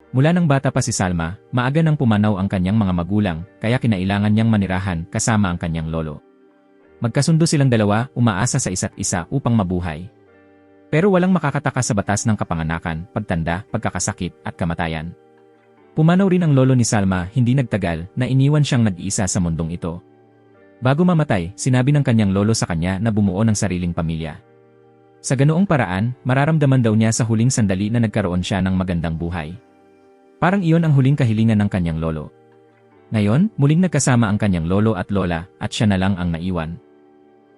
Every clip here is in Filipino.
Mula nang bata pa si Salma, maaga nang pumanaw ang kanyang mga magulang, kaya kinailangan niyang manirahan kasama ang kanyang lolo. Magkasundo silang dalawa, umaasa sa isa't isa upang mabuhay. Pero walang makakataka sa batas ng kapanganakan, pagtanda, pagkakasakit, at kamatayan. Pumanaw rin ang lolo ni Salma, hindi nagtagal, na iniwan siyang nag-iisa sa mundong ito. Bago mamatay, sinabi ng kanyang lolo sa kanya na bumuo ng sariling pamilya. Sa ganoong paraan, mararamdaman daw niya sa huling sandali na nagkaroon siya ng magandang buhay. Parang iyon ang huling kahilingan ng kanyang lolo. Ngayon, muling nagkasama ang kanyang lolo at lola, at siya na lang ang naiwan.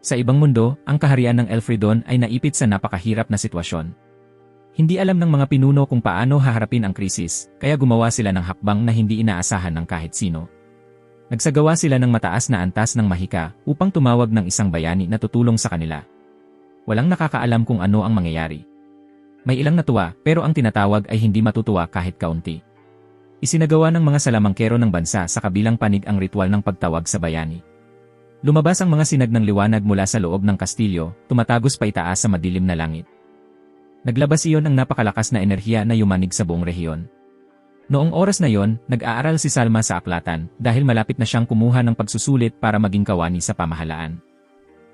Sa ibang mundo, ang kaharian ng Elfridon ay naipit sa napakahirap na sitwasyon. Hindi alam ng mga pinuno kung paano haharapin ang krisis, kaya gumawa sila ng hakbang na hindi inaasahan ng kahit sino. Nagsagawa sila ng mataas na antas ng mahika upang tumawag ng isang bayani na tutulong sa kanila. Walang nakakaalam kung ano ang mangyayari. May ilang natuwa, pero ang tinatawag ay hindi matutuwa kahit kaunti. Isinagawa ng mga salamangkero ng bansa sa kabilang panig ang ritual ng pagtawag sa bayani. Lumabas ang mga sinag ng liwanag mula sa loob ng kastilyo, tumatagos pa itaas sa madilim na langit. Naglabas iyon ang napakalakas na enerhiya na yumanig sa buong rehiyon. Noong oras na iyon, nag-aaral si Salma sa aklatan dahil malapit na siyang kumuha ng pagsusulit para maging kawani sa pamahalaan.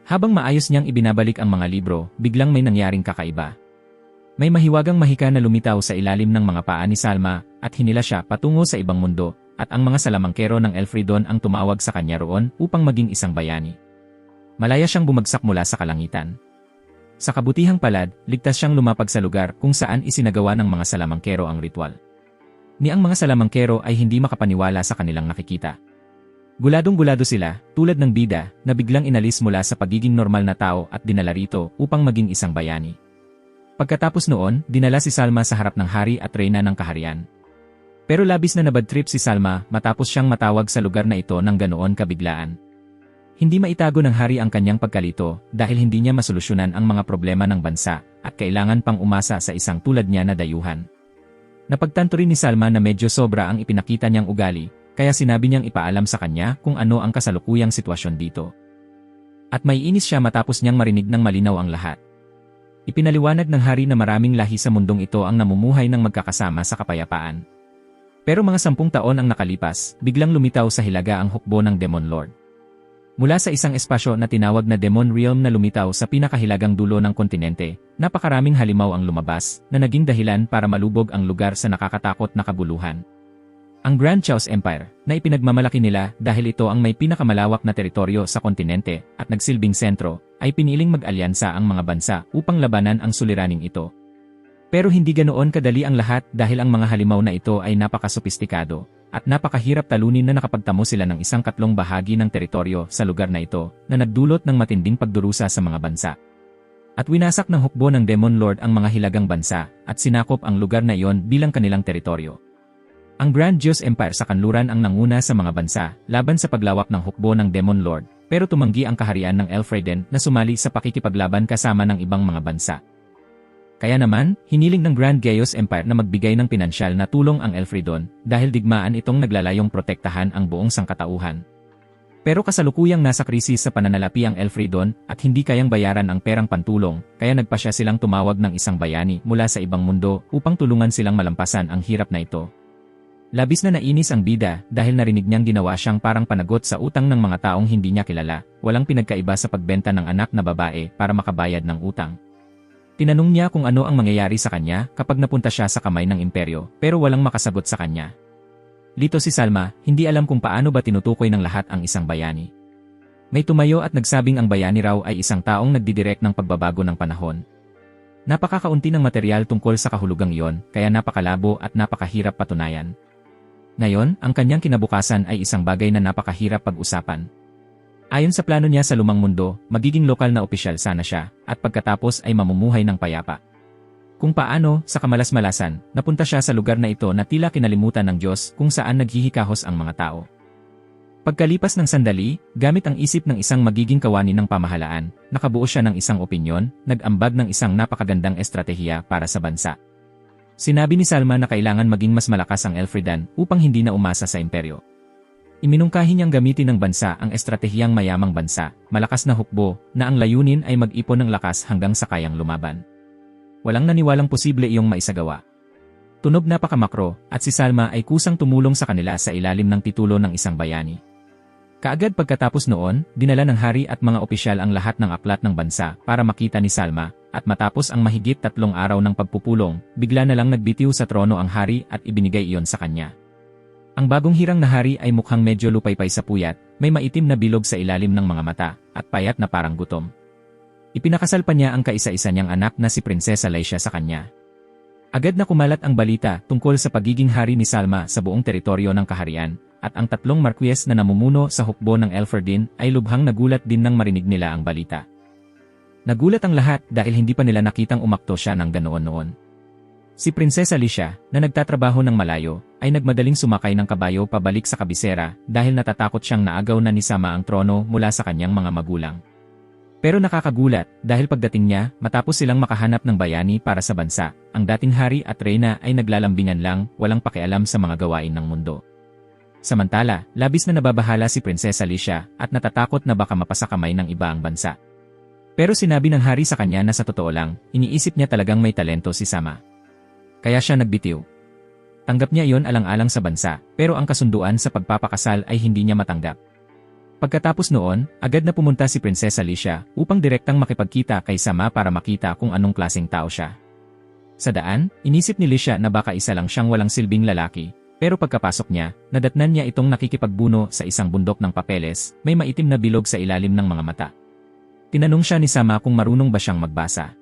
Habang maayos niyang ibinabalik ang mga libro, biglang may nangyaring kakaiba. May mahiwagang mahika na lumitaw sa ilalim ng mga paa ni Salma at hinila siya patungo sa ibang mundo, at ang mga salamangkero ng Elfridon ang tumawag sa kanya roon upang maging isang bayani. Malaya siyang bumagsak mula sa kalangitan. Sa kabutihang palad, ligtas siyang lumapag sa lugar kung saan isinagawa ng mga salamangkero ang ritual. Ni ang mga salamangkero ay hindi makapaniwala sa kanilang nakikita. Guladong-gulado sila, tulad ng bida, na biglang inalis mula sa pagiging normal na tao at dinala rito upang maging isang bayani. Pagkatapos noon, dinala si Salma sa harap ng hari at reyna ng kaharian. Pero labis na nabadtrip si Salma matapos siyang matawag sa lugar na ito ng ganoon kabiglaan. Hindi maitago ng hari ang kanyang pagkalito dahil hindi niya masolusyonan ang mga problema ng bansa at kailangan pang umasa sa isang tulad niya na dayuhan. Napagtanto rin ni Salma na medyo sobra ang ipinakita niyang ugali, kaya sinabi niyang ipaalam sa kanya kung ano ang kasalukuyang sitwasyon dito. At may inis siya matapos niyang marinig ng malinaw ang lahat. Ipinaliwanag ng hari na maraming lahi sa mundong ito ang namumuhay ng magkakasama sa kapayapaan. Pero mga 10 taon ang nakalipas, biglang lumitaw sa hilaga ang hukbo ng Demon Lord. Mula sa isang espasyo na tinawag na Demon Realm na lumitaw sa pinakahilagang dulo ng kontinente, napakaraming halimaw ang lumabas na naging dahilan para malubog ang lugar sa nakakatakot na kabuluhan. Ang Grand Chaos Empire, na ipinagmamalaki nila dahil ito ang may pinakamalawak na teritoryo sa kontinente at nagsilbing sentro, ay piniling mag-alyansa ang mga bansa upang labanan ang suliraning ito. Pero hindi ganoon kadali ang lahat dahil ang mga halimaw na ito ay napakasopistikado at napakahirap talunin na nakapagtamo sila ng 1/4 bahagi ng teritoryo sa lugar na ito na nagdulot ng matinding pagdurusa sa mga bansa. At winasak ng hukbo ng Demon Lord ang mga hilagang bansa at sinakop ang lugar na iyon bilang kanilang teritoryo. Ang Grand Chaos Empire sa kanluran ang nanguna sa mga bansa laban sa paglawak ng hukbo ng Demon Lord, pero tumanggi ang kaharian ng Elfridon na sumali sa pakikipaglaban kasama ng ibang mga bansa. Kaya naman, hiniling ng Grand Chaos Empire na magbigay ng pinansyal na tulong ang Elfridon dahil digmaan itong naglalayong protektahan ang buong sangkatauhan. Pero kasalukuyang nasa krisis sa pananalapi ang Elfridon at hindi kayang bayaran ang perang pantulong, kaya nagpasya silang tumawag ng isang bayani mula sa ibang mundo upang tulungan silang malampasan ang hirap na ito. Labis na nainis ang bida dahil narinig niyang ginawa siyang parang panagot sa utang ng mga taong hindi niya kilala, walang pinagkaiba sa pagbenta ng anak na babae para makabayad ng utang. Tinanong niya kung ano ang mangyayari sa kanya kapag napunta siya sa kamay ng imperyo, pero walang makasagot sa kanya. Lito si Salma, hindi alam kung paano ba tinutukoy ng lahat ang isang bayani. May tumayo at nagsabing ang bayani raw ay isang taong nagdidirect ng pagbabago ng panahon. Napakakaunti ng material tungkol sa kahulugang iyon, kaya napakalabo at napakahirap patunayan. Ngayon, ang kanyang kinabukasan ay isang bagay na napakahirap pag-usapan. Ayon sa plano niya sa lumang mundo, magiging lokal na opisyal sana siya, at pagkatapos ay mamumuhay ng payapa. Kung paano, sa kamalas-malasan, napunta siya sa lugar na ito na tila kinalimutan ng Diyos kung saan naghihikahos ang mga tao. Pagkalipas ng sandali, gamit ang isip ng isang magiging kawani ng pamahalaan, nakabuo siya ng isang opinyon, nag-ambag ng isang napakagandang estratehiya para sa bansa. Sinabi ni Salma na kailangan maging mas malakas ang Elfridon upang hindi na umasa sa imperyo. Iminungkahi niyang gamitin ng bansa ang estratehiyang mayamang bansa, malakas na hukbo, na ang layunin ay mag-ipon ng lakas hanggang sa kayang lumaban. Walang naniwalang posible iyong maisagawa. Tunog napakamakro, at si Salma ay kusang tumulong sa kanila sa ilalim ng titulo ng isang bayani. Kaagad pagkatapos noon, dinala ng hari at mga opisyal ang lahat ng aklat ng bansa para makita ni Salma, at matapos ang mahigit 3 araw ng pagpupulong, bigla na lang nagbitiw sa trono ang hari at ibinigay iyon sa kanya. Ang bagong hirang na hari ay mukhang medyo lupaypay sa puyat, may maitim na bilog sa ilalim ng mga mata, at payat na parang gutom. Ipinakasal pa niya ang kaisa-isa niyang anak na si Prinsesa Laisha sa kanya. Agad na kumalat ang balita tungkol sa pagiging hari ni Salma sa buong teritoryo ng kaharian, at ang 3 markwes na namumuno sa hukbo ng Elferdin ay lubhang nagulat din nang marinig nila ang balita. Nagulat ang lahat dahil hindi pa nila nakitang umakto siya ng ganoon noon. Si Prinsesa Laisha, na nagtatrabaho ng malayo, ay nagmadaling sumakay ng kabayo pabalik sa kabisera dahil natatakot siyang naagaw na ni Sama ang trono mula sa kanyang mga magulang. Pero nakakagulat dahil pagdating niya, matapos silang makahanap ng bayani para sa bansa, ang dating hari at reyna ay naglalambingan lang, walang pakialam sa mga gawain ng mundo. Samantala, labis na nababahala si Prinsesa Laisha at natatakot na baka mapasakamay ng iba ang bansa. Pero sinabi ng hari sa kanya na sa totoo lang, iniisip niya talagang may talento si Sama. Kaya siya nagbitiw. Tanggap niya iyon alang-alang sa bansa, pero ang kasunduan sa pagpapakasal ay hindi niya matanggap. Pagkatapos noon, agad na pumunta si Prinsesa Laisha upang direktang makipagkita kay Sama para makita kung anong klaseng tao siya. Sa daan, inisip ni Laisha na baka isa lang siyang walang silbing lalaki. Pero pagkapasok niya, nadatnan niya itong nakikipagbuno sa isang bundok ng papeles, may maitim na bilog sa ilalim ng mga mata. Tinanong siya ni Sama kung marunong ba siyang magbasa.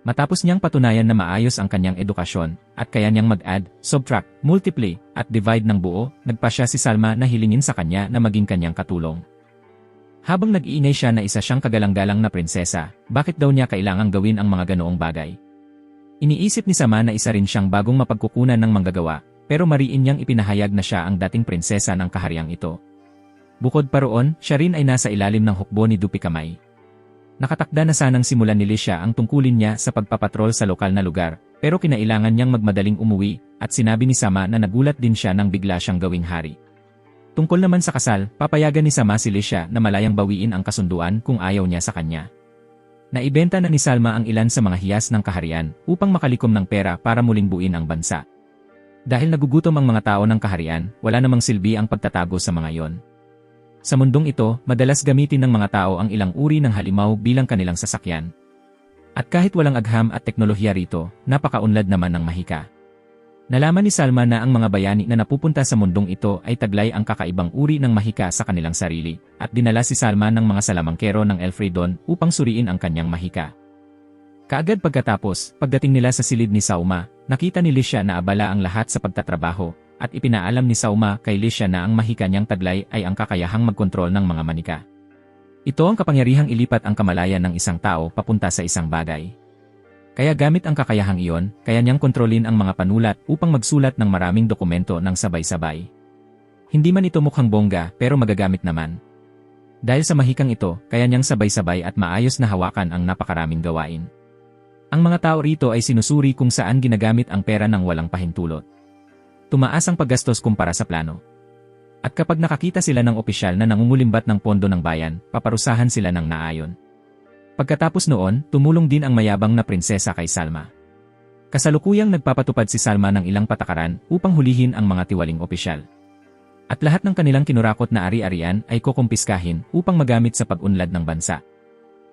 Matapos niyang patunayan na maayos ang kanyang edukasyon, at kaya niyang mag-add, subtract, multiply, at divide ng buo, nagpa siya si Salma na hilingin sa kanya na maging kanyang katulong. Habang nag-iingay siya na isa siyang kagalang-galang na prinsesa, bakit daw niya kailangang gawin ang mga ganoong bagay? Iniisip ni Sama na isa rin siyang bagong mapagkukunan ng manggagawa, pero mariin niyang ipinahayag na siya ang dating prinsesa ng kahariang ito. Bukod pa roon, siya rin ay nasa ilalim ng hukbo ni Dupikamay. Nakatakda na sanang simulan ni Laisha ang tungkulin niya sa pagpapatrol sa lokal na lugar, pero kinailangan niyang magmadaling umuwi, at sinabi ni Sama na nagulat din siya nang bigla siyang gawing hari. Tungkol naman sa kasal, papayagan ni Sama si Laisha na malayang bawiin ang kasunduan kung ayaw niya sa kanya. Naibenta na ni Salma ang ilan sa mga hiyas ng kaharian upang makalikom ng pera para muling buuin ang bansa. Dahil nagugutom ang mga tao ng kaharian, wala namang silbi ang pagtatago sa mga yon. Sa mundong ito, madalas gamitin ng mga tao ang ilang uri ng halimaw bilang kanilang sasakyan. At kahit walang agham at teknolohiya rito, napakaunlad naman ng mahika. Nalaman ni Salma na ang mga bayani na napupunta sa mundong ito ay taglay ang kakaibang uri ng mahika sa kanilang sarili, at dinala si Salma ng mga salamangkero ng Elfredon upang suriin ang kanyang mahika. Kaagad pagkatapos, pagdating nila sa silid ni Sauma, nakita ni Laisha na abala ang lahat sa pagtatrabaho, at ipinaalam ni Sauma kay Laisha na ang mahika niyang taglay ay ang kakayahang magkontrol ng mga manika. Ito ang kapangyarihang ilipat ang kamalayan ng isang tao papunta sa isang bagay. Kaya gamit ang kakayahang iyon, kaya niyang kontrolin ang mga panulat upang magsulat ng maraming dokumento ng sabay-sabay. Hindi man ito mukhang bongga pero magagamit naman. Dahil sa mahikang ito, kaya niyang sabay-sabay at maayos na hawakan ang napakaraming gawain. Ang mga tao rito ay sinusuri kung saan ginagamit ang pera ng walang pahintulot. Tumaas ang paggastos kumpara sa plano. At kapag nakakita sila ng opisyal na nangungulimbat ng pondo ng bayan, paparusahan sila ng naayon. Pagkatapos noon, tumulong din ang mayabang na prinsesa kay Salma. Kasalukuyang nagpapatupad si Salma ng ilang patakaran upang hulihin ang mga tiwaling opisyal. At lahat ng kanilang kinurakot na ari-arian ay kukumpiskahin upang magamit sa pag-unlad ng bansa.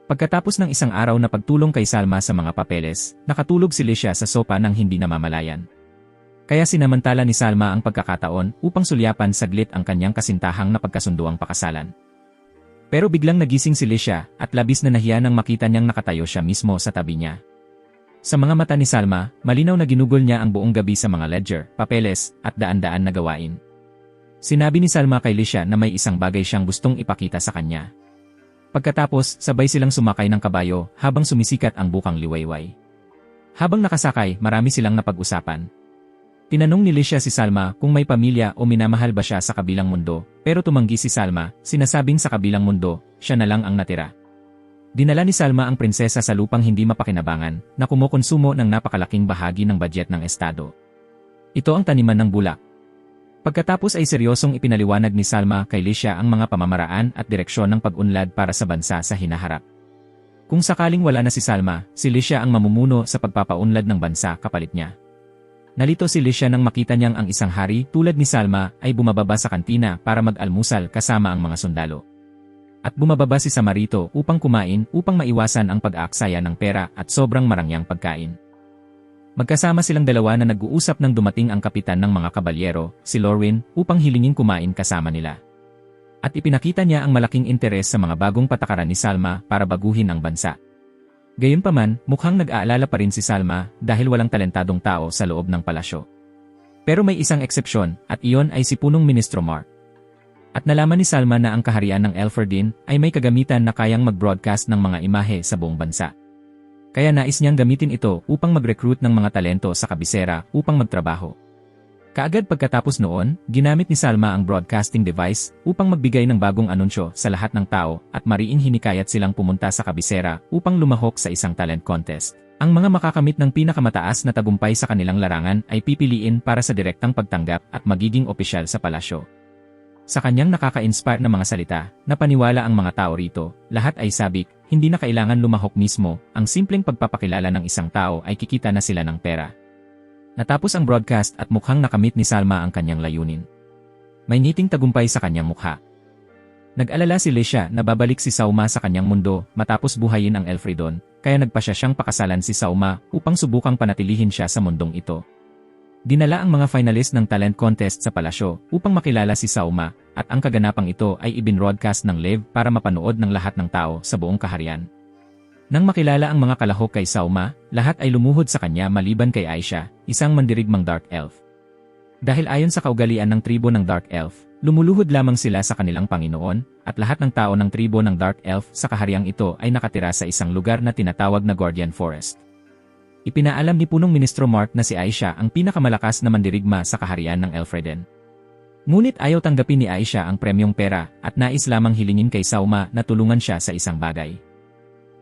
Pagkatapos ng isang araw na pagtulong kay Salma sa mga papeles, nakatulog si Laisha sa sopa nang hindi namamalayan. Kaya sinamantala ni Salma ang pagkakataon upang sulyapan saglit ang kanyang kasintahang na pagkasunduang pakasalan. Pero biglang nagising si Laisha at labis na nahiya nang makita niyang nakatayo siya mismo sa tabi niya. Sa mga mata ni Salma, malinaw na ginugol niya ang buong gabi sa mga ledger, papeles, at daan-daan na gawain. Sinabi ni Salma kay Laisha na may isang bagay siyang gustong ipakita sa kanya. Pagkatapos, sabay silang sumakay ng kabayo habang sumisikat ang bukang liwayway. Habang nakasakay, marami silang napag-usapan. Tinanong ni Laisha si Salma kung may pamilya o minamahal ba siya sa kabilang mundo, pero tumanggi si Salma, sinasabing sa kabilang mundo, siya na lang ang natira. Dinala ni Salma ang prinsesa sa lupang hindi mapakinabangan na kumukonsumo ng napakalaking bahagi ng budget ng estado. Ito ang taniman ng bulak. Pagkatapos ay seryosong ipinaliwanag ni Salma kay Laisha ang mga pamamaraan at direksyon ng pag-unlad para sa bansa sa hinaharap. Kung sakaling wala na si Salma, si Laisha ang mamumuno sa pagpapaunlad ng bansa kapalit niya. Nalito si Lisha nang makita niyang ang isang hari tulad ni Salma ay bumababa sa kantina para mag-almusal kasama ang mga sundalo. At bumababa si Samarito upang kumain upang maiwasan ang pag-aaksaya ng pera at sobrang marangyang pagkain. Magkasama silang dalawa na nag-uusap nang dumating ang kapitan ng mga kabalyero, si Lorwyn, upang hilingin kumain kasama nila. At ipinakita niya ang malaking interes sa mga bagong patakaran ni Salma para baguhin ang bansa. Gayunpaman, mukhang nag-aalala pa rin si Salma dahil walang talentadong tao sa loob ng palasyo. Pero may isang eksepsyon at iyon ay si punong Ministro Mark. At nalaman ni Salma na ang kaharian ng Elferdin ay may kagamitan na kayang mag-broadcast ng mga imahe sa buong bansa. Kaya nais niyang gamitin ito upang mag-recruit ng mga talento sa kabisera upang magtrabaho. Kaagad pagkatapos noon, ginamit ni Salma ang broadcasting device upang magbigay ng bagong anunsyo sa lahat ng tao at mariing hinikayat silang pumunta sa kabisera upang lumahok sa isang talent contest. Ang mga makakamit ng pinakamataas na tagumpay sa kanilang larangan ay pipiliin para sa direktang pagtanggap at magiging opisyal sa palasyo. Sa kanyang nakaka-inspire na mga salita, napaniwala ang mga tao rito, lahat ay sabik, hindi na kailangan lumahok mismo, ang simpleng pagpapakilala ng isang tao ay kikita na sila ng pera. Natapos ang broadcast at mukhang nakamit ni Salma ang kanyang layunin. May ngiting tagumpay sa kanyang mukha. Nag-alala si Lisha na babalik si Sauma sa kanyang mundo matapos buhayin ang Elfredon, kaya nagpasya siyang pakasalan si Sauma upang subukang panatilihin siya sa mundong ito. Dinala ang mga finalist ng talent contest sa palasyo upang makilala si Sauma at ang kaganapang ito ay ibinroadcast ng live para mapanood ng lahat ng tao sa buong kaharian. Nang makilala ang mga kalahok kay Sauma, lahat ay lumuhod sa kanya maliban kay Aisha, isang mandirigmang Dark Elf. Dahil ayon sa kaugalian ng tribo ng Dark Elf, lumuluhod lamang sila sa kanilang Panginoon at lahat ng tao ng tribo ng Dark Elf sa kahariang ito ay nakatira sa isang lugar na tinatawag na Guardian Forest. Ipinaalam ni punong Ministro Mark na si Aisha ang pinakamalakas na mandirigma sa kaharian ng Elfreden. Ngunit ayaw tanggapin ni Aisha ang premyong pera at nais lamang hilingin kay Sauma na tulungan siya sa isang bagay.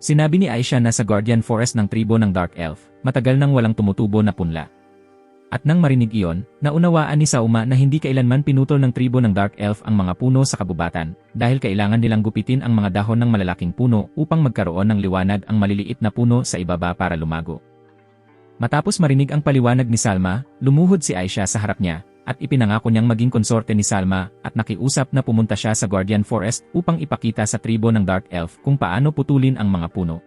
Sinabi ni Aisha na sa Guardian Forest ng tribo ng Dark Elf, matagal nang walang tumutubo na punla. At nang marinig iyon, naunawaan ni Sauma na hindi kailanman pinutol ng tribo ng Dark Elf ang mga puno sa kabubatan dahil kailangan nilang gupitin ang mga dahon ng malalaking puno upang magkaroon ng liwanag ang maliliit na puno sa ibaba para lumago. Matapos marinig ang paliwanag ni Salma, lumuhod si Aisha sa harap niya, at ipinangako niyang maging konsorte ni Salma at nakiusap na pumunta siya sa Guardian Forest upang ipakita sa tribo ng Dark Elf kung paano putulin ang mga puno.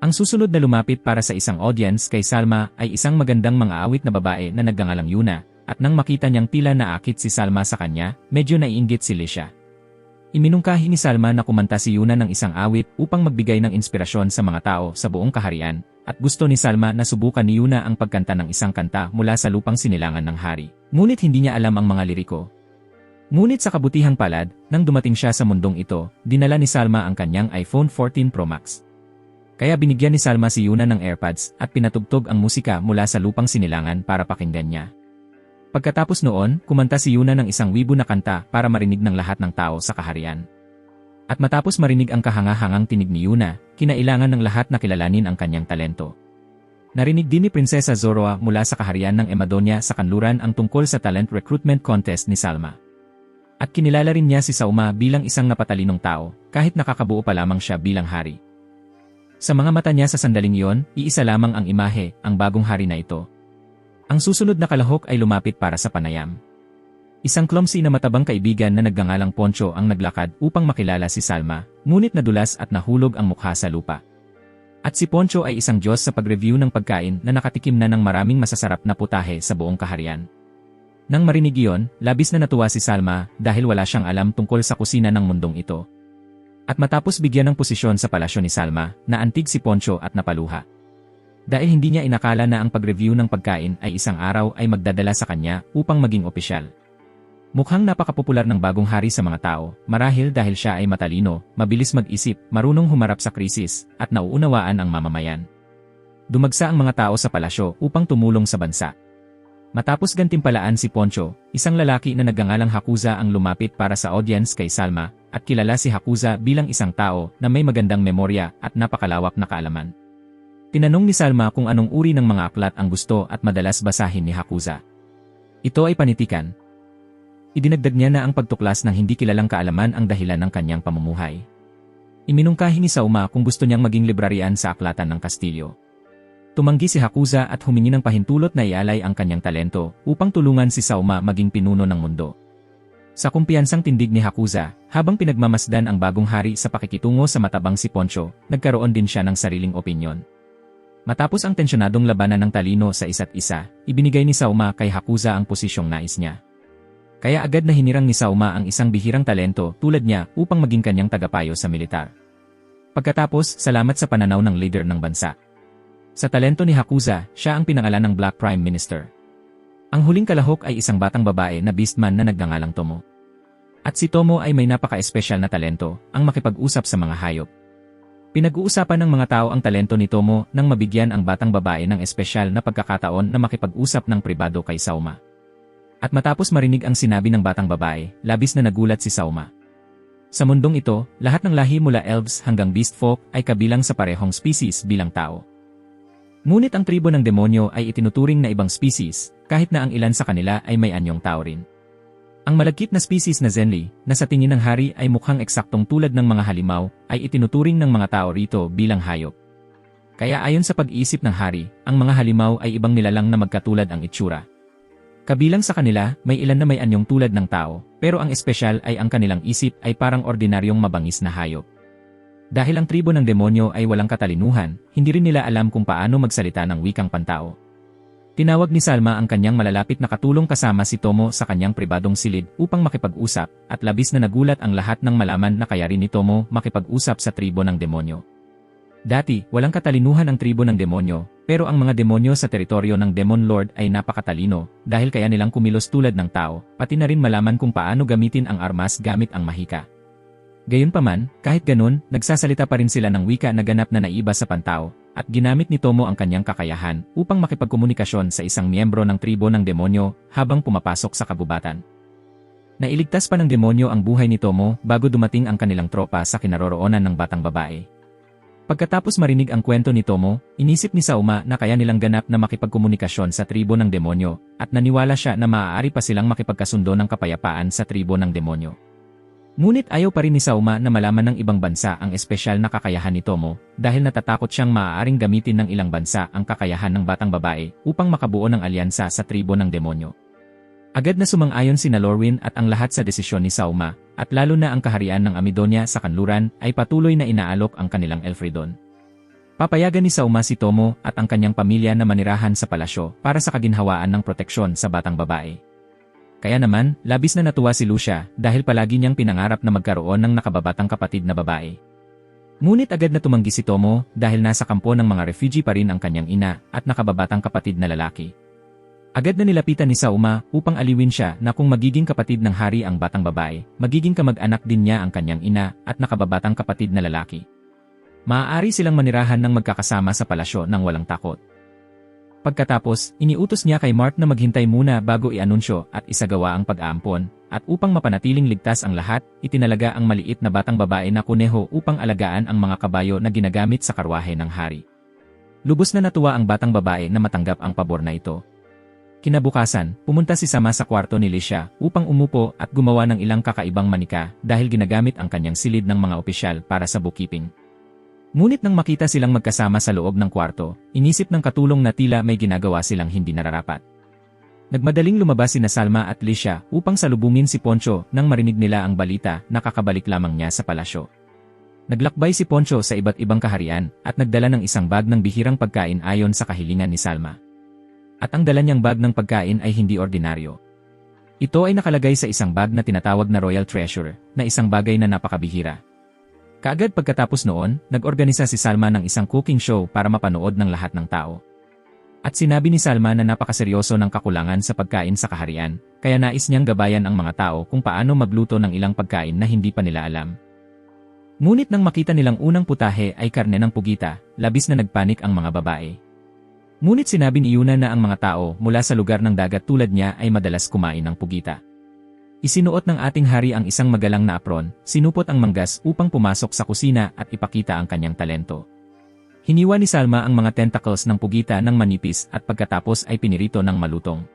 Ang susunod na lumapit para sa isang audience kay Salma ay isang magandang mga awit na babae na nagngangalang Yuna, at nang makita niyang tila naakit si Salma sa kanya, medyo naiinggit si Lisha. Iminungkahi ni Salma na kumanta si Yuna ng isang awit upang magbigay ng inspirasyon sa mga tao sa buong kaharian, at gusto ni Salma na subukan ni Yuna ang pagkanta ng isang kanta mula sa lupang sinilangan ng hari. Ngunit hindi niya alam ang mga liriko. Ngunit sa kabutihang palad, nang dumating siya sa mundong ito, dinala ni Salma ang kanyang iPhone 14 Pro Max. Kaya binigyan ni Salma si Yuna ng AirPods at pinatugtog ang musika mula sa lupang sinilangan para pakinggan niya. Pagkatapos noon, kumanta si Yuna ng isang wibo na kanta para marinig ng lahat ng tao sa kaharian. At matapos marinig ang kahanga-hangang tinig ni Yuna, kinailangan ng lahat na kilalanin ang kanyang talento. Narinig din ni Prinsesa Zoroa mula sa kaharian ng Emadonia sa kanluran ang tungkol sa talent recruitment contest ni Salma. At kinilala rin niya si Sauma bilang isang napatalinong tao, kahit nakakabuo pa lamang siya bilang hari. Sa mga mata niya sa sandaling iyon, iisa lamang ang imahe, ang bagong hari na ito. Ang susunod na kalahok ay lumapit para sa panayam. Isang clumsy na matabang kaibigan na nagngangalang Poncho ang naglakad upang makilala si Salma, ngunit nadulas at nahulog ang mukha sa lupa. At si Poncho ay isang Diyos sa pag-review ng pagkain na nakatikim na ng maraming masasarap na putahe sa buong kaharian. Nang marinig iyon, labis na natuwa si Salma dahil wala siyang alam tungkol sa kusina ng mundong ito. At matapos bigyan ng posisyon sa palasyo ni Salma, naantig si Poncho at napaluha. Dahil hindi niya inakala na ang pag-review ng pagkain ay isang araw ay magdadala sa kanya upang maging opisyal. Mukhang napakapopular ng bagong hari sa mga tao, marahil dahil siya ay matalino, mabilis mag-isip, marunong humarap sa krisis, at nauunawaan ang mamamayan. Dumagsa ang mga tao sa palasyo upang tumulong sa bansa. Matapos gantimpalaan si Poncho, isang lalaki na nagngangalang Hakuza ang lumapit para sa audience kay Salma, at kilala si Hakuza bilang isang tao na may magandang memorya at napakalawak na kaalaman. Tinanong ni Salma kung anong uri ng mga aklat ang gusto at madalas basahin ni Hakuza. Ito ay panitikan. Idinagdag niya na ang pagtuklas ng hindi kilalang kaalaman ang dahilan ng kanyang pamumuhay. Iminungkahi ni Sauma kung gusto niyang maging librarian sa aklatan ng Kastilyo. Tumanggi si Hakuza at humingi ng pahintulot na ialay ang kanyang talento upang tulungan si Sauma maging pinuno ng mundo. Sa kumpiyansang tindig ni Hakuza, habang pinagmamasdan ang bagong hari sa pakikitungo sa matabang si Poncho, nagkaroon din siya ng sariling opinyon. Matapos ang tensyonadong labanan ng talino sa isa't isa, ibinigay ni Sauma kay Hakuza ang posisyong nais niya. Kaya agad na hinirang ni Sauma ang isang bihirang talento tulad niya upang maging kanyang tagapayo sa militar. Pagkatapos, salamat sa pananaw ng leader ng bansa. Sa talento ni Hakuza, siya ang pinangalan ng Black Prime Minister. Ang huling kalahok ay isang batang babae na beastman na nagngangalang Tomo. At si Tomo ay may napaka-espesyal na talento, ang makipag-usap sa mga hayop. Pinag-uusapan ng mga tao ang talento ni Tomo nang mabigyan ang batang babae ng espesyal na pagkakataon na makipag-usap ng pribado kay Sauma. At matapos marinig ang sinabi ng batang babae, labis na nagulat si Sauma. Sa mundong ito, lahat ng lahi mula elves hanggang beast folk ay kabilang sa parehong species bilang tao. Ngunit ang tribo ng demonyo ay itinuturing na ibang species, kahit na ang ilan sa kanila ay may anyong tao rin. Ang malagkit na species na Zenli, na sa tingin ng hari ay mukhang eksaktong tulad ng mga halimaw, ay itinuturing ng mga tao rito bilang hayop. Kaya ayon sa pag-iisip ng hari, ang mga halimaw ay ibang nilalang na magkatulad ang itsura. Kabilang sa kanila, may ilan na may anyong tulad ng tao, pero ang espesyal ay ang kanilang isip ay parang ordinaryong mabangis na hayop. Dahil ang tribo ng demonyo ay walang katalinuhan, hindi rin nila alam kung paano magsalita ng wikang pantao. Tinawag ni Salma ang kanyang malalapit na katulong kasama si Tomo sa kanyang pribadong silid upang makipag-usap, at labis na nagulat ang lahat ng malaman na kaya rin ni Tomo makipag-usap sa tribo ng demonyo. Dati, walang katalinuhan ang tribo ng demonyo, pero ang mga demonyo sa teritoryo ng Demon Lord ay napakatalino, dahil kaya nilang kumilos tulad ng tao, pati na rin malaman kung paano gamitin ang armas gamit ang mahika. Gayunpaman, kahit ganun, nagsasalita pa rin sila ng wika na ganap na naiba sa pantao, at ginamit ni Tomo ang kanyang kakayahan upang makipagkomunikasyon sa isang miyembro ng tribo ng demonyo habang pumapasok sa kabubatan. Nailigtas pa ng demonyo ang buhay ni Tomo bago dumating ang kanilang tropa sa kinaroroonan ng batang babae. Pagkatapos marinig ang kwento ni Tomo, inisip ni Sauma na kaya nilang ganap na makipagkomunikasyon sa tribo ng demonyo, at naniwala siya na maaari pa silang makipagkasundo ng kapayapaan sa tribo ng demonyo. Ngunit ayaw pa rin ni Sauma na malaman ng ibang bansa ang espesyal na kakayahan ni Tomo dahil natatakot siyang maaaring gamitin ng ilang bansa ang kakayahan ng batang babae upang makabuo ng alyansa sa tribo ng demonyo. Agad na sumang-ayon si Lorwyn at ang lahat sa desisyon ni Sauma, at lalo na ang kaharian ng Amidonia sa kanluran ay patuloy na inaalok ang kanilang Elfridon. Papayagan ni Sauma si Tomo at ang kanyang pamilya na manirahan sa palasyo para sa kaginhawaan ng proteksyon sa batang babae. Kaya naman, labis na natuwa si Lucia dahil palagi niyang pinangarap na magkaroon ng nakababatang kapatid na babae. Ngunit agad na tumanggi si Tomo dahil nasa kampo ng mga refugee pa rin ang kanyang ina at nakababatang kapatid na lalaki. Agad na nilapitan ni Sauma upang aliwin siya na kung magiging kapatid ng hari ang batang babae, magiging kamag-anak din niya ang kanyang ina at nakababatang kapatid na lalaki. Maaari silang manirahan ng magkakasama sa palasyo nang walang takot. Pagkatapos, iniutos niya kay Mark na maghintay muna bago i-anunsyo at isagawa ang pag-aampon, at upang mapanatiling ligtas ang lahat, itinalaga ang maliit na batang babae na kuneho upang alagaan ang mga kabayo na ginagamit sa karwahe ng hari. Lubos na natuwa ang batang babae na matanggap ang pabor na ito. Kinabukasan, pumunta si Sama sa kwarto ni Licia upang umupo at gumawa ng ilang kakaibang manika dahil ginagamit ang kanyang silid ng mga opisyal para sa bookkeeping. Ngunit nang makita silang magkasama sa loob ng kwarto, inisip ng katulong na tila may ginagawa silang hindi nararapat. Nagmadaling lumabas sina Salma at Licia upang salubungin si Poncho nang marinig nila ang balita na kakabalik lamang niya sa palasyo. Naglakbay si Poncho sa iba't ibang kaharian at nagdala ng isang bag ng bihirang pagkain ayon sa kahilingan ni Salma. At ang dala niyang bag ng pagkain ay hindi ordinaryo. Ito ay nakalagay sa isang bag na tinatawag na Royal Treasure, na isang bagay na napakabihira. Kaagad pagkatapos noon, nag-organisa si Salma ng isang cooking show para mapanood ng lahat ng tao. At sinabi ni Salma na napakaseryoso ng kakulangan sa pagkain sa kaharian, kaya nais niyang gabayan ang mga tao kung paano magluto ng ilang pagkain na hindi pa nila alam. Ngunit nang makita nilang unang putahe ay karne ng pugita, labis na nagpanik ang mga babae. Ngunit sinabi ni Yuna na ang mga tao mula sa lugar ng dagat tulad niya ay madalas kumain ng pugita. Isinuot ng ating hari ang isang magalang na apron, sinupot ang manggas upang pumasok sa kusina at ipakita ang kanyang talento. Hiniwa ni Salma ang mga tentacles ng pugita ng manipis at pagkatapos ay pinirito ng malutong.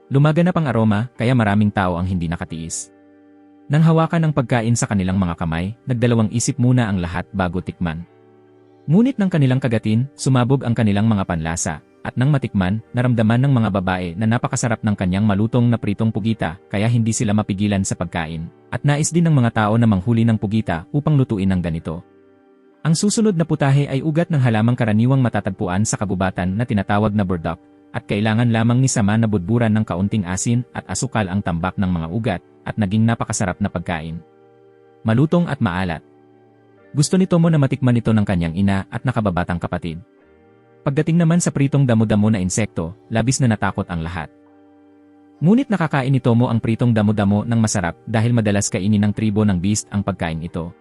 Lumaganap ang aroma kaya maraming tao ang hindi nakatiis. Nang hawakan ang pagkain sa kanilang mga kamay, nagdalawang isip muna ang lahat bago tikman. Ngunit ng kanilang kagatin, sumabog ang kanilang mga panlasa, at nang matikman, naramdaman ng mga babae na napakasarap ng kanyang malutong na pritong pugita, kaya hindi sila mapigilan sa pagkain, at nais din ng mga tao na manghuli ng pugita upang lutuin ng ganito. Ang susunod na putahe ay ugat ng halamang karaniwang matatagpuan sa kabubatan na tinatawag na burdock, at kailangan lamang ni Sama na budburan ng kaunting asin at asukal ang tambak ng mga ugat, at naging napakasarap na pagkain. Malutong at maalat. Gusto ni Tomo na matikman ito ng kanyang ina at nakababatang kapatid. Pagdating naman sa pritong damo-damo na insekto, labis na natakot ang lahat. Ngunit nakakain ni Tomo ang pritong damo-damo ng masarap dahil madalas kainin ng tribo ng beast ang pagkain ito.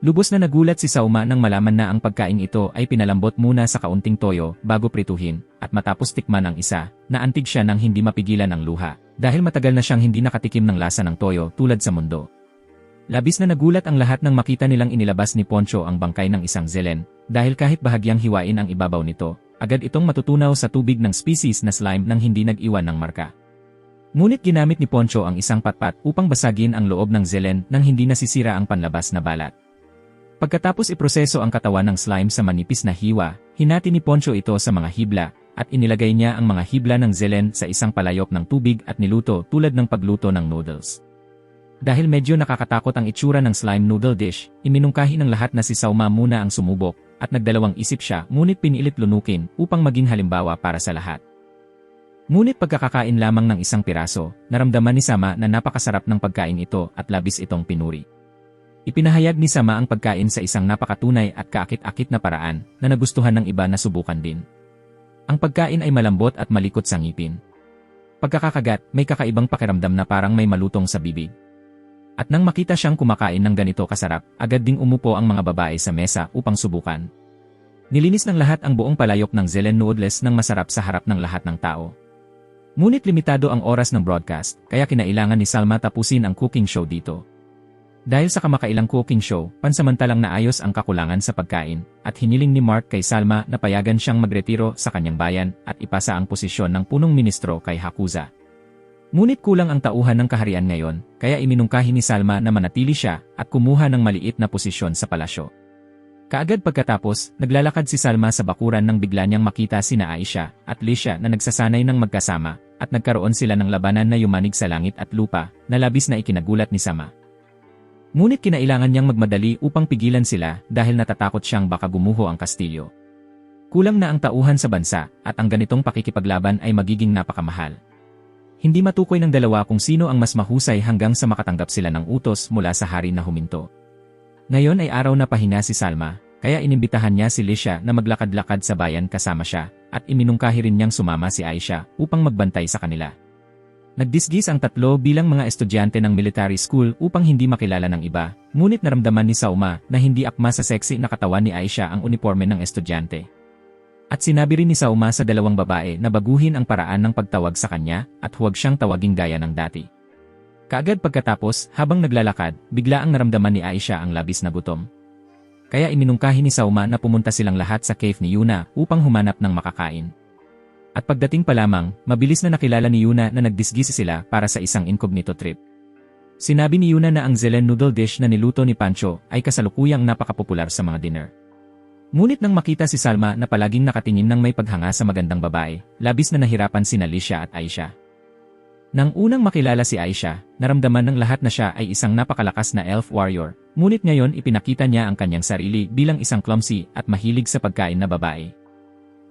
Lubos na nagulat si Sauma nang malaman na ang pagkain ito ay pinalambot muna sa kaunting toyo bago prituhin, at matapos tikman ang isa, naantig siya nang hindi mapigilan ang luha, dahil matagal na siyang hindi nakatikim ng lasa ng toyo tulad sa mundo. Labis na nagulat ang lahat nang makita nilang inilabas ni Poncho ang bangkay ng isang zelen, dahil kahit bahagyang hiwain ang ibabaw nito, agad itong matutunaw sa tubig ng species na slime nang hindi nag-iwan ng marka. Ngunit ginamit ni Poncho ang isang patpat upang basagin ang loob ng zelen nang hindi nasisira ang panlabas na balat. Pagkatapos iproseso ang katawan ng slime sa manipis na hiwa, hinati ni Poncho ito sa mga hibla, at inilagay niya ang mga hibla ng zelen sa isang palayok ng tubig at niluto tulad ng pagluto ng noodles. Dahil medyo nakakatakot ang itsura ng slime noodle dish, iminungkahi ng lahat na si Sauma muna ang sumubok, at nagdalawang isip siya ngunit pinilit lunukin upang maging halimbawa para sa lahat. Ngunit pagkakakain lamang ng isang piraso, naramdaman ni Sama na napakasarap ng pagkain ito at labis itong pinuri. Ipinahayag ni Sama ang pagkain sa isang napakatunay at kaakit-akit na paraan na nagustuhan ng iba na subukan din. Ang pagkain ay malambot at malikot sa ngipin. Pagkakakagat, may kakaibang pakiramdam na parang may malutong sa bibig. At nang makita siyang kumakain ng ganito kasarap, agad ding umupo ang mga babae sa mesa upang subukan. Nilinis ng lahat ang buong palayok ng zelen noodles ng masarap sa harap ng lahat ng tao. Ngunit limitado ang oras ng broadcast, kaya kinailangan ni Salma tapusin ang cooking show dito. Dahil sa kamakailang cooking show, pansamantalang naayos ang kakulangan sa pagkain, at hiniling ni Mark kay Salma na payagan siyang magretiro sa kanyang bayan at ipasa ang posisyon ng punong ministro kay Hakuza. Ngunit kulang ang tauhan ng kaharian ngayon, kaya iminungkahi ni Salma na manatili siya at kumuha ng maliit na posisyon sa palasyo. Kaagad pagkatapos, naglalakad si Salma sa bakuran nang bigla niyang makita sina Aisha at Lisha na nagsasanay ng magkasama, at nagkaroon sila ng labanan na yumanig sa langit at lupa, na labis na ikinagulat ni Sama. Ngunit kinailangan niyang magmadali upang pigilan sila dahil natatakot siyang baka gumuho ang kastilyo. Kulang na ang tauhan sa bansa at ang ganitong pakikipaglaban ay magiging napakamahal. Hindi matukoy ng dalawa kung sino ang mas mahusay hanggang sa makatanggap sila ng utos mula sa hari na huminto. Ngayon ay araw na pahinga si Salma, kaya inimbitahan niya si Lisha na maglakad-lakad sa bayan kasama siya, at iminungkahi rin niyang sumama si Aisha upang magbantay sa kanila. Nagdisgis ang tatlo bilang mga estudyante ng military school upang hindi makilala ng iba, ngunit naramdaman ni Sauma na hindi akma sa sexy na katawan ni Aisha ang uniforme ng estudyante. At sinabi rin ni Sauma sa dalawang babae na baguhin ang paraan ng pagtawag sa kanya at huwag siyang tawaging gaya ng dati. Kaagad pagkatapos, habang naglalakad, bigla ang naramdaman ni Aisha ang labis na gutom. Kaya iminungkahi ni Sauma na pumunta silang lahat sa cave ni Yuna upang humanap ng makakain. At pagdating pa lamang, mabilis na nakilala ni Yuna na nagdisgis sila para sa isang incognito trip. Sinabi ni Yuna na ang zelen noodle dish na niluto ni Pancho ay kasalukuyang napakapopular sa mga dinner. Ngunit nang makita si Salma na palaging nakatingin ng may paghanga sa magandang babae, labis na nahirapan sina Lisha at Aisha. Nang unang makilala si Aisha, naramdaman ng lahat na siya ay isang napakalakas na elf warrior, ngunit ngayon ipinakita niya ang kanyang sarili bilang isang clumsy at mahilig sa pagkain na babae.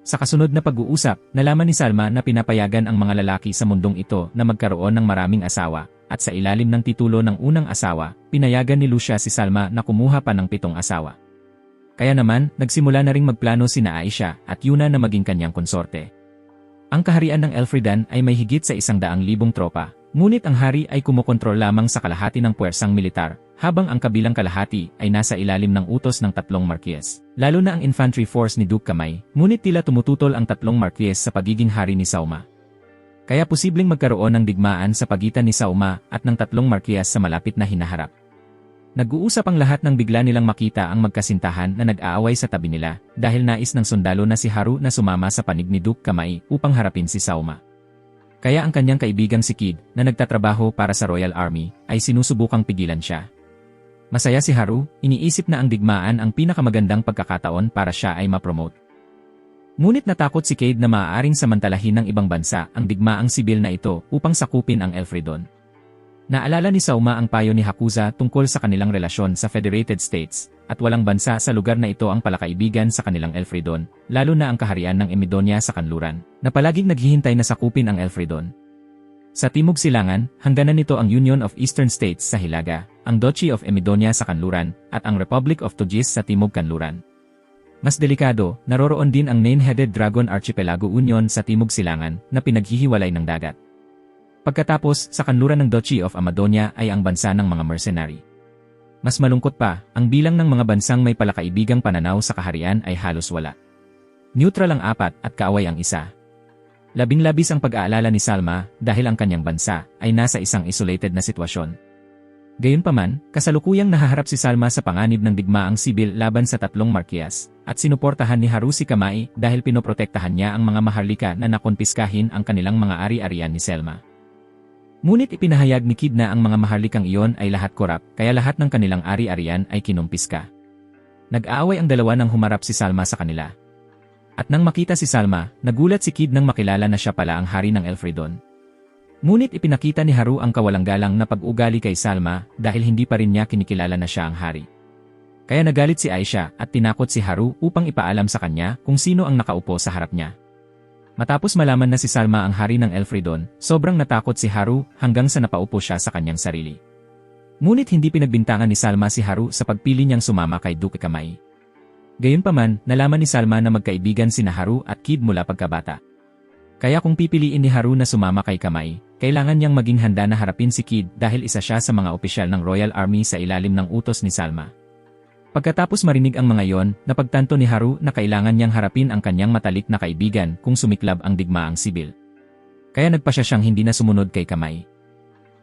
Sa kasunod na pag-uusap, nalaman ni Salma na pinapayagan ang mga lalaki sa mundong ito na magkaroon ng maraming asawa, at sa ilalim ng titulo ng unang asawa, pinayagan ni Lucia si Salma na kumuha pa ng 7 asawa. Kaya naman, nagsimula na ring magplano sina Aisha at Yuna na maging kanyang konsorte. Ang kaharian ng Elfridan ay may higit sa 100,000 tropa, ngunit ang hari ay kumokontrol lamang sa kalahati ng puwersang militar, habang ang kabilang kalahati ay nasa ilalim ng utos ng 3 marquess, lalo na ang infantry force ni Duke Kamay, ngunit tila tumututol ang 3 marquess sa pagiging hari ni Sauma. Kaya posibleng magkaroon ng digmaan sa pagitan ni Sauma at ng 3 marquess sa malapit na hinaharap. Nag-uusap ang lahat nang bigla nilang makita ang magkasintahan na nag-aaway sa tabi nila dahil nais ng sundalo na si Haru na sumama sa panig ni Duke Kamay upang harapin si Sauma. Kaya ang kanyang kaibigang si Kid na nagtatrabaho para sa Royal Army ay sinusubukang pigilan siya. Masaya si Haru, iniisip na ang digmaan ang pinakamagandang pagkakataon para siya ay ma-promote. Ngunit natakot si Cade na maaaring samantalahin ng ibang bansa ang digmaang sibil na ito upang sakupin ang Elfridon. Naalala ni Sauma ang payo ni Hakuza tungkol sa kanilang relasyon sa Federated States, at walang bansa sa lugar na ito ang palakaibigan sa kanilang Elfridon, lalo na ang kaharian ng Emidonia sa kanluran, na palaging naghihintay na sakupin ang Elfridon. Sa Timog Silangan, hangganan nito ang Union of Eastern States sa Hilaga, ang Duchy of Emidonia sa kanluran, at ang Republic of Tugis sa Timog Kanluran. Mas delikado, naroroon din ang Nine-Headed Dragon Archipelago Union sa Timog Silangan na pinaghihiwalay ng dagat. Pagkatapos, sa kanluran ng Duchy of Amadonia ay ang bansa ng mga mercenary. Mas malungkot pa, ang bilang ng mga bansang may palakaibigang pananaw sa kaharian ay halos wala. Neutral ang 4 at kaaway ang 1. Labing-labis ang pag-aalala ni Salma dahil ang kanyang bansa ay nasa isang isolated na sitwasyon. Gayunpaman, kasalukuyang nahaharap si Salma sa panganib ng digmaang sibil laban sa 3 markyas, at sinuportahan ni Haru si Kamai dahil pinoprotektahan niya ang mga maharlika na nakonpiskahin ang kanilang mga ari-arian ni Selma. Ngunit ipinahayag ni Kid na ang mga maharlikang iyon ay lahat korap, kaya lahat ng kanilang ari-arian ay kinumpiska. Nag-aaway ang dalawa nang humarap si Salma sa kanila. At nang makita si Salma, nagulat si Kid nang makilala na siya pala ang hari ng Elfridon. Ngunit ipinakita ni Haru ang kawalang-galang na pag-ugali kay Salma dahil hindi pa rin niya kinikilala na siya ang hari. Kaya nagalit si Aisha at tinakot si Haru upang ipaalam sa kanya kung sino ang nakaupo sa harap niya. Matapos malaman na si Salma ang hari ng Elfridon, sobrang natakot si Haru hanggang sa napaupo siya sa kanyang sarili. Ngunit hindi pinagbintangan ni Salma si Haru sa pagpili niyang sumama kay Duke Kamai. Gayunpaman, nalaman ni Salma na magkaibigan sina Haru at Kid mula pagkabata. Kaya kung pipiliin ni Haru na sumama kay Kamai, kailangan niyang maging handa na harapin si Kid dahil isa siya sa mga opisyal ng Royal Army sa ilalim ng utos ni Salma. Pagkatapos marinig ang mga yon, napagtanto ni Haru na kailangan niyang harapin ang kanyang matalik na kaibigan kung sumiklab ang digmaang sibil. Kaya nagpasya siyang hindi na sumunod kay Kamai.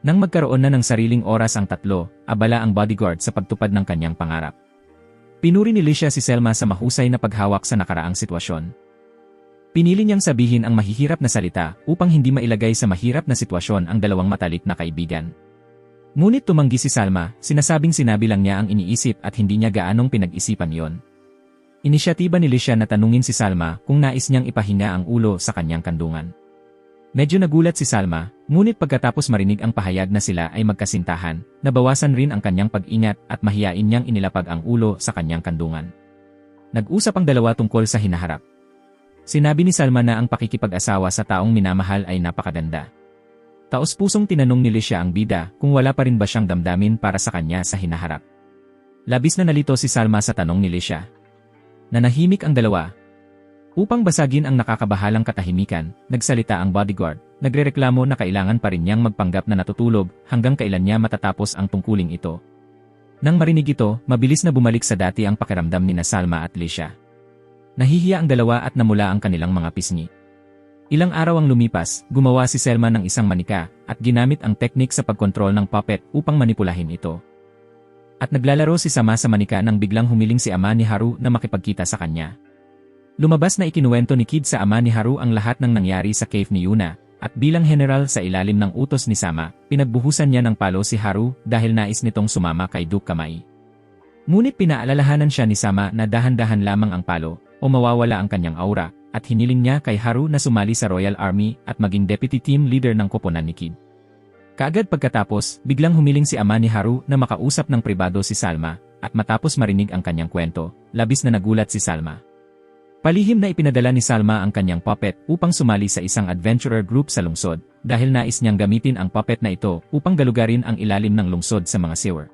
Nang magkaroon na ng sariling oras ang 3, abala ang bodyguard sa pagtupad ng kanyang pangarap. Pinuri ni Licia si Selma sa mahusay na paghawak sa nakaraang sitwasyon. Pinili niyang sabihin ang mahihirap na salita upang hindi mailagay sa mahirap na sitwasyon ang dalawang matalik na kaibigan. Ngunit tumanggi si Salma, sinasabing sinabi lang niya ang iniisip at hindi niya gaanong pinag-isipan yon. Inisyatiba ni Licia na tanungin si Salma kung nais niyang ipahinga ang ulo sa kanyang kandungan. Medyo nagulat si Salma, ngunit pagkatapos marinig ang pahayag na sila ay magkasintahan, nabawasan rin ang kanyang pag-ingat at mahiyain niyang inilapag ang ulo sa kanyang kandungan. Nag-usap ang dalawa tungkol sa hinaharap. Sinabi ni Salma na ang pakikipag-asawa sa taong minamahal ay napakaganda. Taos-pusong tinanong ni Licia ang bida kung wala pa rin ba siyang damdamin para sa kanya sa hinaharap. Labis na nalito si Salma sa tanong ni Licia. Nanahimik ang dalawa. Upang basagin ang nakakabahalang katahimikan, nagsalita ang bodyguard, nagrereklamo na kailangan pa rin niyang magpanggap na natutulog hanggang kailan niya matatapos ang tungkuling ito. Nang marinig ito, mabilis na bumalik sa dati ang pakiramdam ni Salma at Licia. Nahihiya ang dalawa at namula ang kanilang mga pisngi. Ilang araw ang lumipas, gumawa si Selma ng isang manika at ginamit ang teknik sa pagkontrol ng puppet upang manipulahin ito. At naglalaro si Sama sa manika nang biglang humiling si ama ni Haru na makipagkita sa kanya. Lumabas na ikinuwento ni Kid sa ama ni Haru ang lahat ng nangyari sa cave ni Yuna, at bilang general sa ilalim ng utos ni Sama, pinagbuhusan niya ng palo si Haru dahil nais nitong sumama kay Duke Kamai. Ngunit pinaalalahanan siya ni Sama na dahan-dahan lamang ang palo o mawawala ang kanyang aura, at hiniling niya kay Haru na sumali sa Royal Army at maging deputy team leader ng koponan ni Kid. Kaagad pagkatapos, biglang humiling si ama ni Haru na makausap ng pribado si Salma, at matapos marinig ang kanyang kwento, labis na nagulat si Salma. Palihim na ipinadala ni Salma ang kanyang puppet upang sumali sa isang adventurer group sa lungsod, dahil nais niyang gamitin ang puppet na ito upang galugarin ang ilalim ng lungsod sa mga sewer.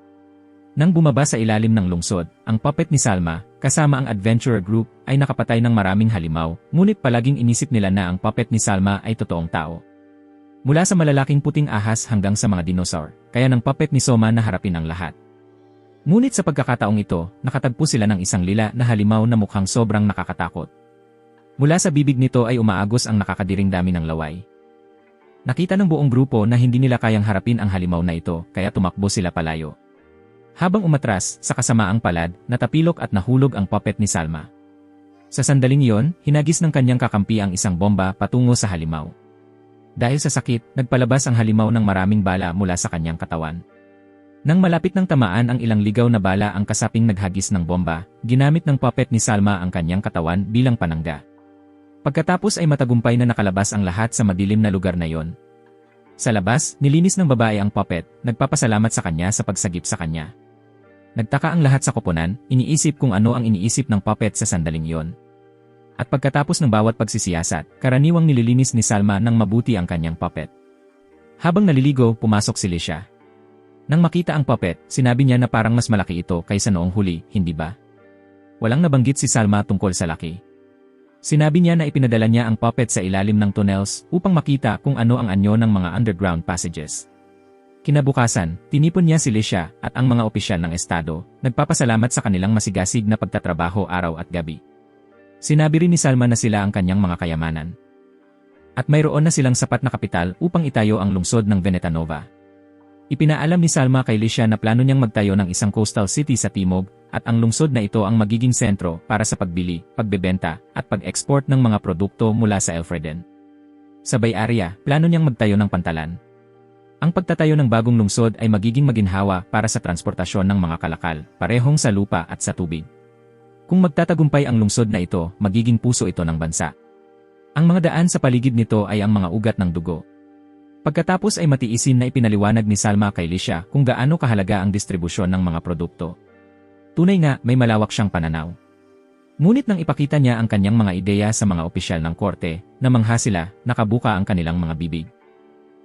Nang bumaba sa ilalim ng lungsod, ang puppet ni Salma, kasama ang adventurer group, ay nakapatay ng maraming halimaw, ngunit palaging inisip nila na ang puppet ni Salma ay totoong tao. Mula sa malalaking puting ahas hanggang sa mga dinosaur, kaya ng puppet ni Soma na harapin ang lahat. Ngunit sa pagkakataong ito, nakatagpo sila ng isang lila na halimaw na mukhang sobrang nakakatakot. Mula sa bibig nito ay umaagos ang nakakadiring dami ng laway. Nakita ng buong grupo na hindi nila kayang harapin ang halimaw na ito, kaya tumakbo sila palayo. Habang umatras, sa kasamaang palad, natapilok at nahulog ang puppet ni Salma. Sa sandaling iyon, hinagis ng kanyang kakampi ang isang bomba patungo sa halimaw. Dahil sa sakit, nagpalabas ang halimaw ng maraming bala mula sa kanyang katawan. Nang malapit ng tamaan ang ilang ligaw na bala ang kasaping naghagis ng bomba, ginamit ng puppet ni Salma ang kanyang katawan bilang panangga. Pagkatapos ay matagumpay na nakalabas ang lahat sa madilim na lugar na yon. Sa labas, nilinis ng babae ang puppet, nagpapasalamat sa kanya sa pagsagip sa kanya. Nagtaka ang lahat sa koponan, iniisip kung ano ang iniisip ng puppet sa sandaling yon. At pagkatapos ng bawat pagsisiyasat, karaniwang nililinis ni Salma ng mabuti ang kanyang puppet. Habang naliligo, pumasok si Lisha. Nang makita ang puppet, sinabi niya na parang mas malaki ito kaysa noong huli, hindi ba? Walang nabanggit si Salma tungkol sa laki. Sinabi niya na ipinadala niya ang puppet sa ilalim ng tunnels upang makita kung ano ang anyo ng mga underground passages. Kinabukasan, tinipon niya si Lisha at ang mga opisyal ng estado, nagpapasalamat sa kanilang masigasig na pagtatrabaho araw at gabi. Sinabi rin ni Salma na sila ang kanyang mga kayamanan. At mayroon na silang sapat na kapital upang itayo ang lungsod ng Venetanova. Ipinaalam ni Salma kay Lisha na plano niyang magtayo ng isang coastal city sa timog at ang lungsod na ito ang magiging sentro para sa pagbili, pagbebenta at pag-export ng mga produkto mula sa Elfreden. Sa Bay Area, plano niyang magtayo ng pantalan. Ang pagtatayo ng bagong lungsod ay magiging maginhawa para sa transportasyon ng mga kalakal, parehong sa lupa at sa tubig. Kung magtatagumpay ang lungsod na ito, magiging puso ito ng bansa. Ang mga daan sa paligid nito ay ang mga ugat ng dugo. Pagkatapos ay matiisin na ipinaliwanag ni Salma kay Lisha kung gaano kahalaga ang distribusyon ng mga produkto. Tunay nga, may malawak siyang pananaw. Ngunit nang ipakita niya ang kanyang mga ideya sa mga opisyal ng korte, namangha sila, nakabuka ang kanilang mga bibig.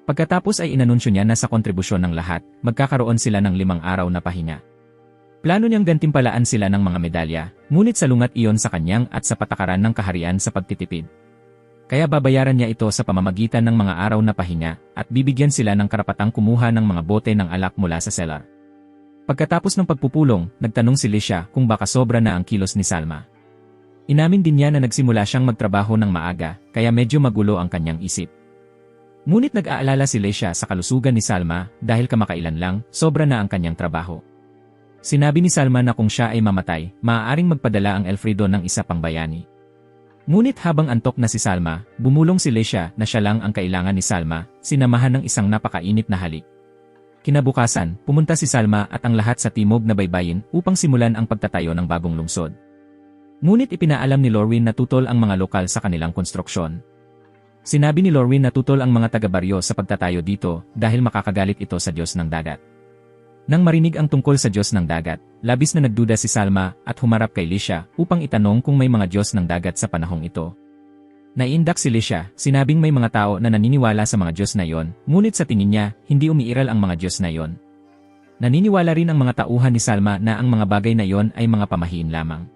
Pagkatapos ay inanunsyo niya na sa kontribusyon ng lahat, magkakaroon sila ng 5 araw na pahinga. Plano niyang gantimpalaan sila ng mga medalya, ngunit salungat iyon sa kanyang at sa patakaran ng kaharian sa pagtitipid. Kaya babayaran niya ito sa pamamagitan ng mga araw na pahinga at bibigyan sila ng karapatang kumuha ng mga bote ng alak mula sa cellar. Pagkatapos ng pagpupulong, nagtanong si Lisha kung baka sobra na ang kilos ni Salma. Inamin din niya na nagsimula siyang magtrabaho ng maaga, kaya medyo magulo ang kanyang isip. Ngunit nag-aalala si Lisha sa kalusugan ni Salma dahil kamakailan lang, sobra na ang kanyang trabaho. Sinabi ni Salma na kung siya ay mamatay, maaaring magpadala ang Elfrido ng isa pang bayani. Ngunit habang antok na si Salma, bumulong si Lisha na siya lang ang kailangan ni Salma, sinamahan ng isang napakainit na halik. Kinabukasan, pumunta si Salma at ang lahat sa timog na baybayin upang simulan ang pagtatayo ng bagong lungsod. Ngunit ipinaalam ni Lorwin na tutol ang mga lokal sa kanilang konstruksyon. Sinabi ni Lorwin na tutol ang mga taga-baryo sa pagtatayo dito dahil makakagalit ito sa Diyos ng dagat. Nang marinig ang tungkol sa Diyos ng dagat, labis na nagduda si Salma at humarap kay Lisha upang itanong kung may mga Diyos ng dagat sa panahong ito. Naiindak si Lisha, sinabing may mga tao na naniniwala sa mga Diyos na yon, ngunit sa tingin niya, hindi umiiral ang mga Diyos na yon. Naniniwala rin ang mga tauhan ni Salma na ang mga bagay na yon ay mga pamahiin lamang.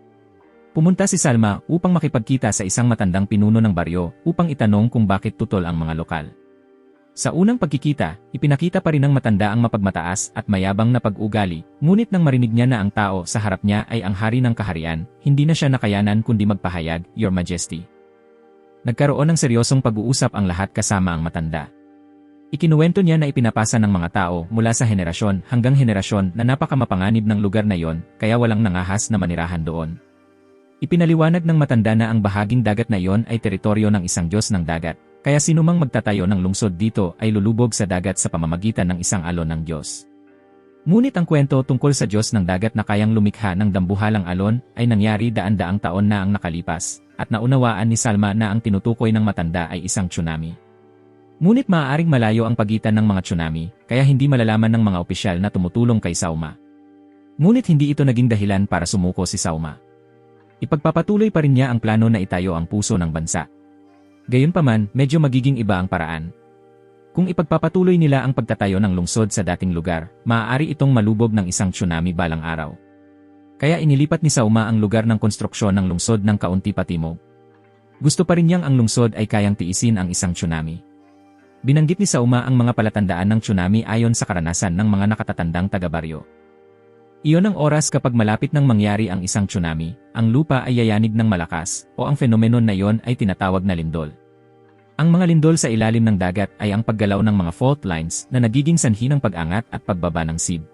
Pumunta si Salma upang makipagkita sa isang matandang pinuno ng baryo upang itanong kung bakit tutol ang mga lokal. Sa unang pagkikita, ipinakita pa rin ng matanda ang mapagmataas at mayabang na pag-ugali, ngunit nang marinig niya na ang tao sa harap niya ay ang hari ng kaharian, hindi na siya nakayanan kundi magpahayag, Your Majesty. Nagkaroon ng seryosong pag-uusap ang lahat kasama ang matanda. Ikinuwento niya na ipinapasa ng mga tao mula sa henerasyon hanggang henerasyon na napakamapanganib ng lugar na yon, kaya walang nangahas na manirahan doon. Ipinaliwanag ng matanda na ang bahaging dagat na yon ay teritoryo ng isang Diyos ng dagat. Kaya sinumang magtatayo ng lungsod dito ay lulubog sa dagat sa pamamagitan ng isang alon ng Diyos. Ngunit ang kwento tungkol sa Diyos ng dagat na kayang lumikha ng dambuhalang alon ay nangyari daan-daang taon na ang nakalipas, at naunawaan ni Salma na ang tinutukoy ng matanda ay isang tsunami. Ngunit maaaring malayo ang pagitan ng mga tsunami, kaya hindi malalaman ng mga opisyal na tumutulong kay Sauma. Ngunit hindi ito naging dahilan para sumuko si Sauma. Ipagpapatuloy pa rin niya ang plano na itayo ang puso ng bansa. Gayunpaman, medyo magiging iba ang paraan. Kung ipagpapatuloy nila ang pagtatayo ng lungsod sa dating lugar, maaari itong malubog ng isang tsunami balang araw. Kaya inilipat ni Sauma ang lugar ng konstruksyon ng lungsod ng kaunti patimog. Gusto pa rin niyang ang lungsod ay kayang tiisin ang isang tsunami. Binanggit ni Sauma ang mga palatandaan ng tsunami ayon sa karanasan ng mga nakatatandang taga-baryo. Iyon ang oras kapag malapit nang mangyari ang isang tsunami, ang lupa ay yayanig ng malakas, o ang fenomenon na iyon ay tinatawag na lindol. Ang mga lindol sa ilalim ng dagat ay ang paggalaw ng mga fault lines na nagiging sanhi ng pag-angat at pagbaba ng SIB.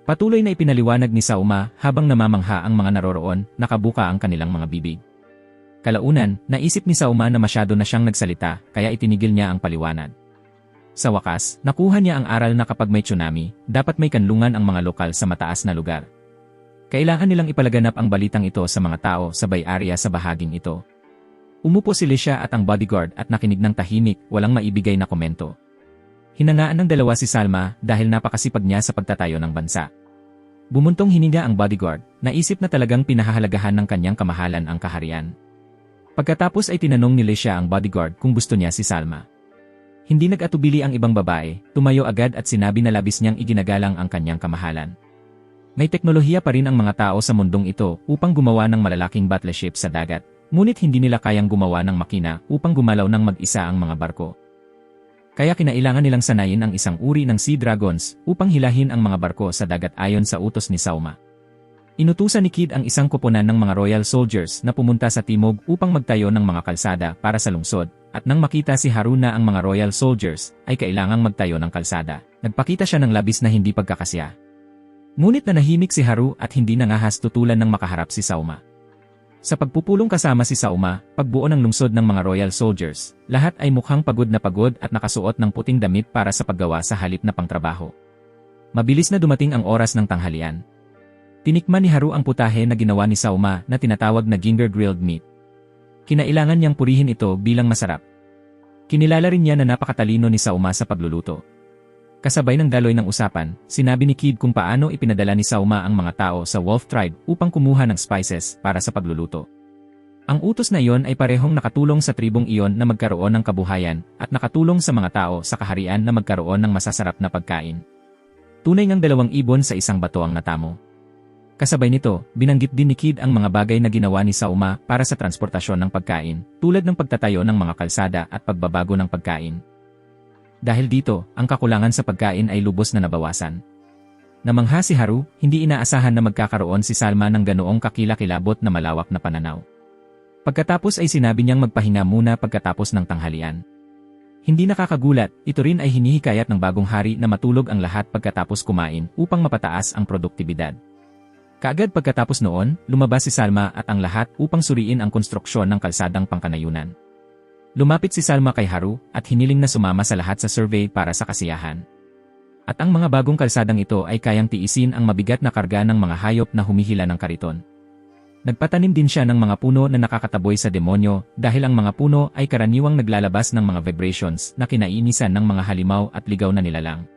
Patuloy na ipinaliwanag ni Sauma habang namamangha ang mga naroroon, nakabuka ang kanilang mga bibig. Kalaunan, naisip ni Sauma na masyado na siyang nagsalita, kaya itinigil niya ang paliwanag. Sa wakas, nakuha niya ang aral na kapag may tsunami, dapat may kanlungan ang mga lokal sa mataas na lugar. Kailangan nilang ipalaganap ang balitang ito sa mga tao sa Bay Area sa bahaging ito. Umupo si Alicia at ang bodyguard at nakinig ng tahimik, walang maibigay na komento. Hinangaan ng dalawa si Salma dahil napakasipag niya sa pagtatayo ng bansa. Bumuntong hininga ang bodyguard, naisip na talagang pinahahalagahan ng kanyang kamahalan ang kaharian. Pagkatapos ay tinanong ni Alicia ang bodyguard kung gusto niya si Salma. Hindi nag-atubili ang ibang babae, tumayo agad at sinabi na labis niyang iginagalang ang kanyang kamahalan. May teknolohiya pa rin ang mga tao sa mundong ito upang gumawa ng malalaking battleship sa dagat, ngunit hindi nila kayang gumawa ng makina upang gumalaw ng mag-isa ang mga barko. Kaya kinailangan nilang sanayin ang isang uri ng Sea Dragons upang hilahin ang mga barko sa dagat ayon sa utos ni Sauma. Inutusan ni Kid ang isang koponan ng mga Royal Soldiers na pumunta sa timog upang magtayo ng mga kalsada para sa lungsod. At nang makita si Haru na ang mga Royal Soldiers ay kailangang magtayo ng kalsada, nagpakita siya ng labis na hindi pagkakasya. Ngunit nanahimik si Haru at hindi nangahas tutulan ng makaharap si Sauma. Sa pagpupulong kasama si Sauma, pagbuo ng lungsod ng mga Royal Soldiers, lahat ay mukhang pagod na pagod at nakasuot ng puting damit para sa paggawa sa halip na pangtrabaho. Mabilis na dumating ang oras ng tanghalian. Tinikman ni Haru ang putahe na ginawa ni Sauma na tinatawag na ginger grilled meat. Kinailangan niyang purihin ito bilang masarap. Kinilala rin niya na napakatalino ni Sauma sa pagluluto. Kasabay ng daloy ng usapan, sinabi ni Kid kung paano ipinadala ni Sauma ang mga tao sa Wolf Tribe upang kumuha ng spices para sa pagluluto. Ang utos na iyon ay parehong nakatulong sa tribong iyon na magkaroon ng kabuhayan at nakatulong sa mga tao sa kaharian na magkaroon ng masasarap na pagkain. Tunay ngang 2 ibon sa isang bato ang natamo. Kasabay nito, binanggit din ni Kid ang mga bagay na ginawa ni Sauma para sa transportasyon ng pagkain, tulad ng pagtatayo ng mga kalsada at pagbabago ng pagkain. Dahil dito, ang kakulangan sa pagkain ay lubos na nabawasan. Namangha si Haru, hindi inaasahan na magkakaroon si Salma ng ganoong kakilakilabot na malawak na pananaw. Pagkatapos ay sinabi niyang magpahinga muna pagkatapos ng tanghalian. Hindi nakakagulat, ito rin ay hinihikayat ng bagong hari na matulog ang lahat pagkatapos kumain upang mapataas ang produktibidad. Kaagad pagkatapos noon, lumabas si Salma at ang lahat upang suriin ang konstruksyon ng kalsadang pangkanayunan. Lumapit si Salma kay Haru at hiniling na sumama sa lahat sa survey para sa kasiyahan. At ang mga bagong kalsadang ito ay kayang tiisin ang mabigat na karga ng mga hayop na humihila ng kariton. Nagpatanim din siya ng mga puno na nakakataboy sa demonyo dahil ang mga puno ay karaniwang naglalabas ng mga vibrations na kinainisan ng mga halimaw at ligaw na nilalang.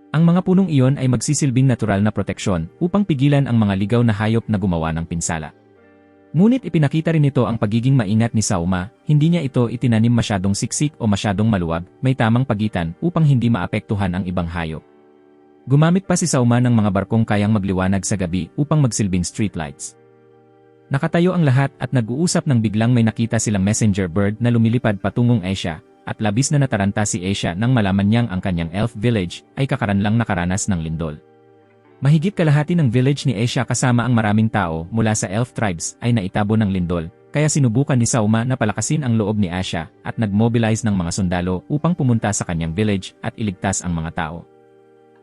Ang mga punong iyon ay magsisilbing natural na proteksyon upang pigilan ang mga ligaw na hayop na gumawa ng pinsala. Ngunit ipinakita rin ito ang pagiging maingat ni Sauma, hindi niya ito itinanim masyadong siksik o masyadong maluwag, may tamang pagitan upang hindi maapektuhan ang ibang hayop. Gumamit pa si Sauma ng mga barkong kayang magliwanag sa gabi upang magsilbing streetlights. Nakatayo ang lahat at nag-uusap nang biglang may nakita silang messenger bird na lumilipad patungong Asia. At labis na nataranta si Asia nang malaman niyang ang kanyang elf village ay kakaranlang nakaranas ng lindol. Mahigit kalahati ng village ni Asia kasama ang maraming tao mula sa elf tribes ay naitabo ng lindol, kaya sinubukan ni Sauma na palakasin ang loob ni Asia at nag-mobilize ng mga sundalo upang pumunta sa kanyang village at iligtas ang mga tao.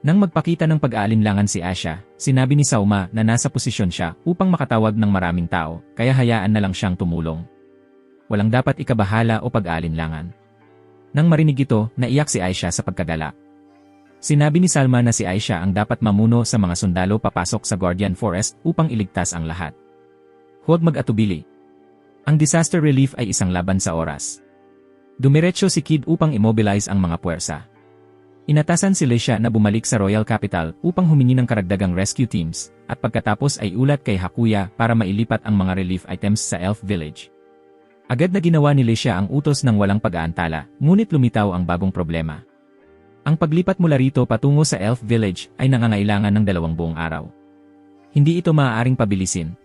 Nang magpakita ng pag-aalinlangan si Asia, sinabi ni Sauma na nasa posisyon siya upang makatawag ng maraming tao, kaya hayaan na lang siyang tumulong. Walang dapat ikabahala o pag-aalinlangan. Nang marinig ito, naiyak si Aisha sa pagkagalak. Sinabi ni Salma na si Aisha ang dapat mamuno sa mga sundalo papasok sa Guardian Forest upang iligtas ang lahat. Huwag mag-atubili. Ang disaster relief ay isang laban sa oras. Dumiretso si Kid upang immobilize ang mga puwersa. Inatasan si Alicia na bumalik sa Royal Capital upang humingi ng karagdagang rescue teams, at pagkatapos ay ulat kay Hakuya para mailipat ang mga relief items sa Elf Village. Agad na ginawa ni Alicia ang utos ng walang pag-aantala, ngunit lumitaw ang bagong problema. Ang paglipat mula rito patungo sa Elf Village ay nangangailangan ng 2 buong araw. Hindi ito maaaring pabilisin.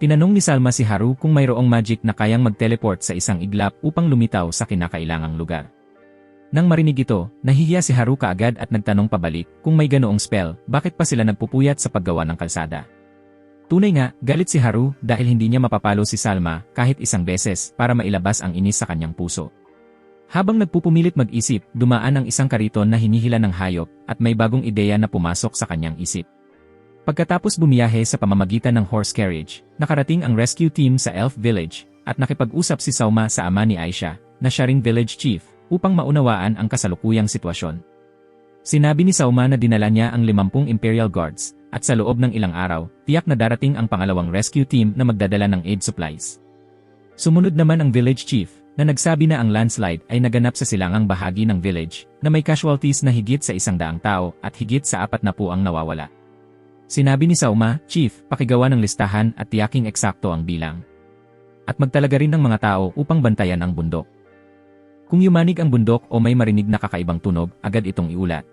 Tinanong ni Salma si Haru kung mayroong magic na kayang mag-teleport sa isang iglap upang lumitaw sa kinakailangang lugar. Nang marinig ito, nahihiya si Haru kaagad at nagtanong pabalik kung may ganoong spell, bakit pa sila nagpupuyat sa paggawa ng kalsada. Tunay nga, galit si Haru dahil hindi niya mapapalo si Salma kahit isang beses para mailabas ang inis sa kanyang puso. Habang nagpupumilit mag-isip, dumaan ang isang kariton na hinihila ng hayop at may bagong ideya na pumasok sa kanyang isip. Pagkatapos bumiyahe sa pamamagitan ng horse carriage, nakarating ang rescue team sa Elf Village at nakipag-usap si Sauma sa ama ni Aisha, na siya ring village chief, upang maunawaan ang kasalukuyang sitwasyon. Sinabi ni Sauma na dinala niya ang 50 Imperial Guards, at sa loob ng ilang araw, tiyak na darating ang pangalawang rescue team na magdadala ng aid supplies. Sumunod naman ang village chief, na nagsabi na ang landslide ay naganap sa silangang bahagi ng village, na may casualties na higit sa 100 tao at higit sa 40 ang nawawala. Sinabi ni Sauma, Chief, pakigawa ng listahan at tiyaking eksakto ang bilang. At magtalaga rin ng mga tao upang bantayan ang bundok. Kung yumanig ang bundok o may marinig na kakaibang tunog, agad itong iulat.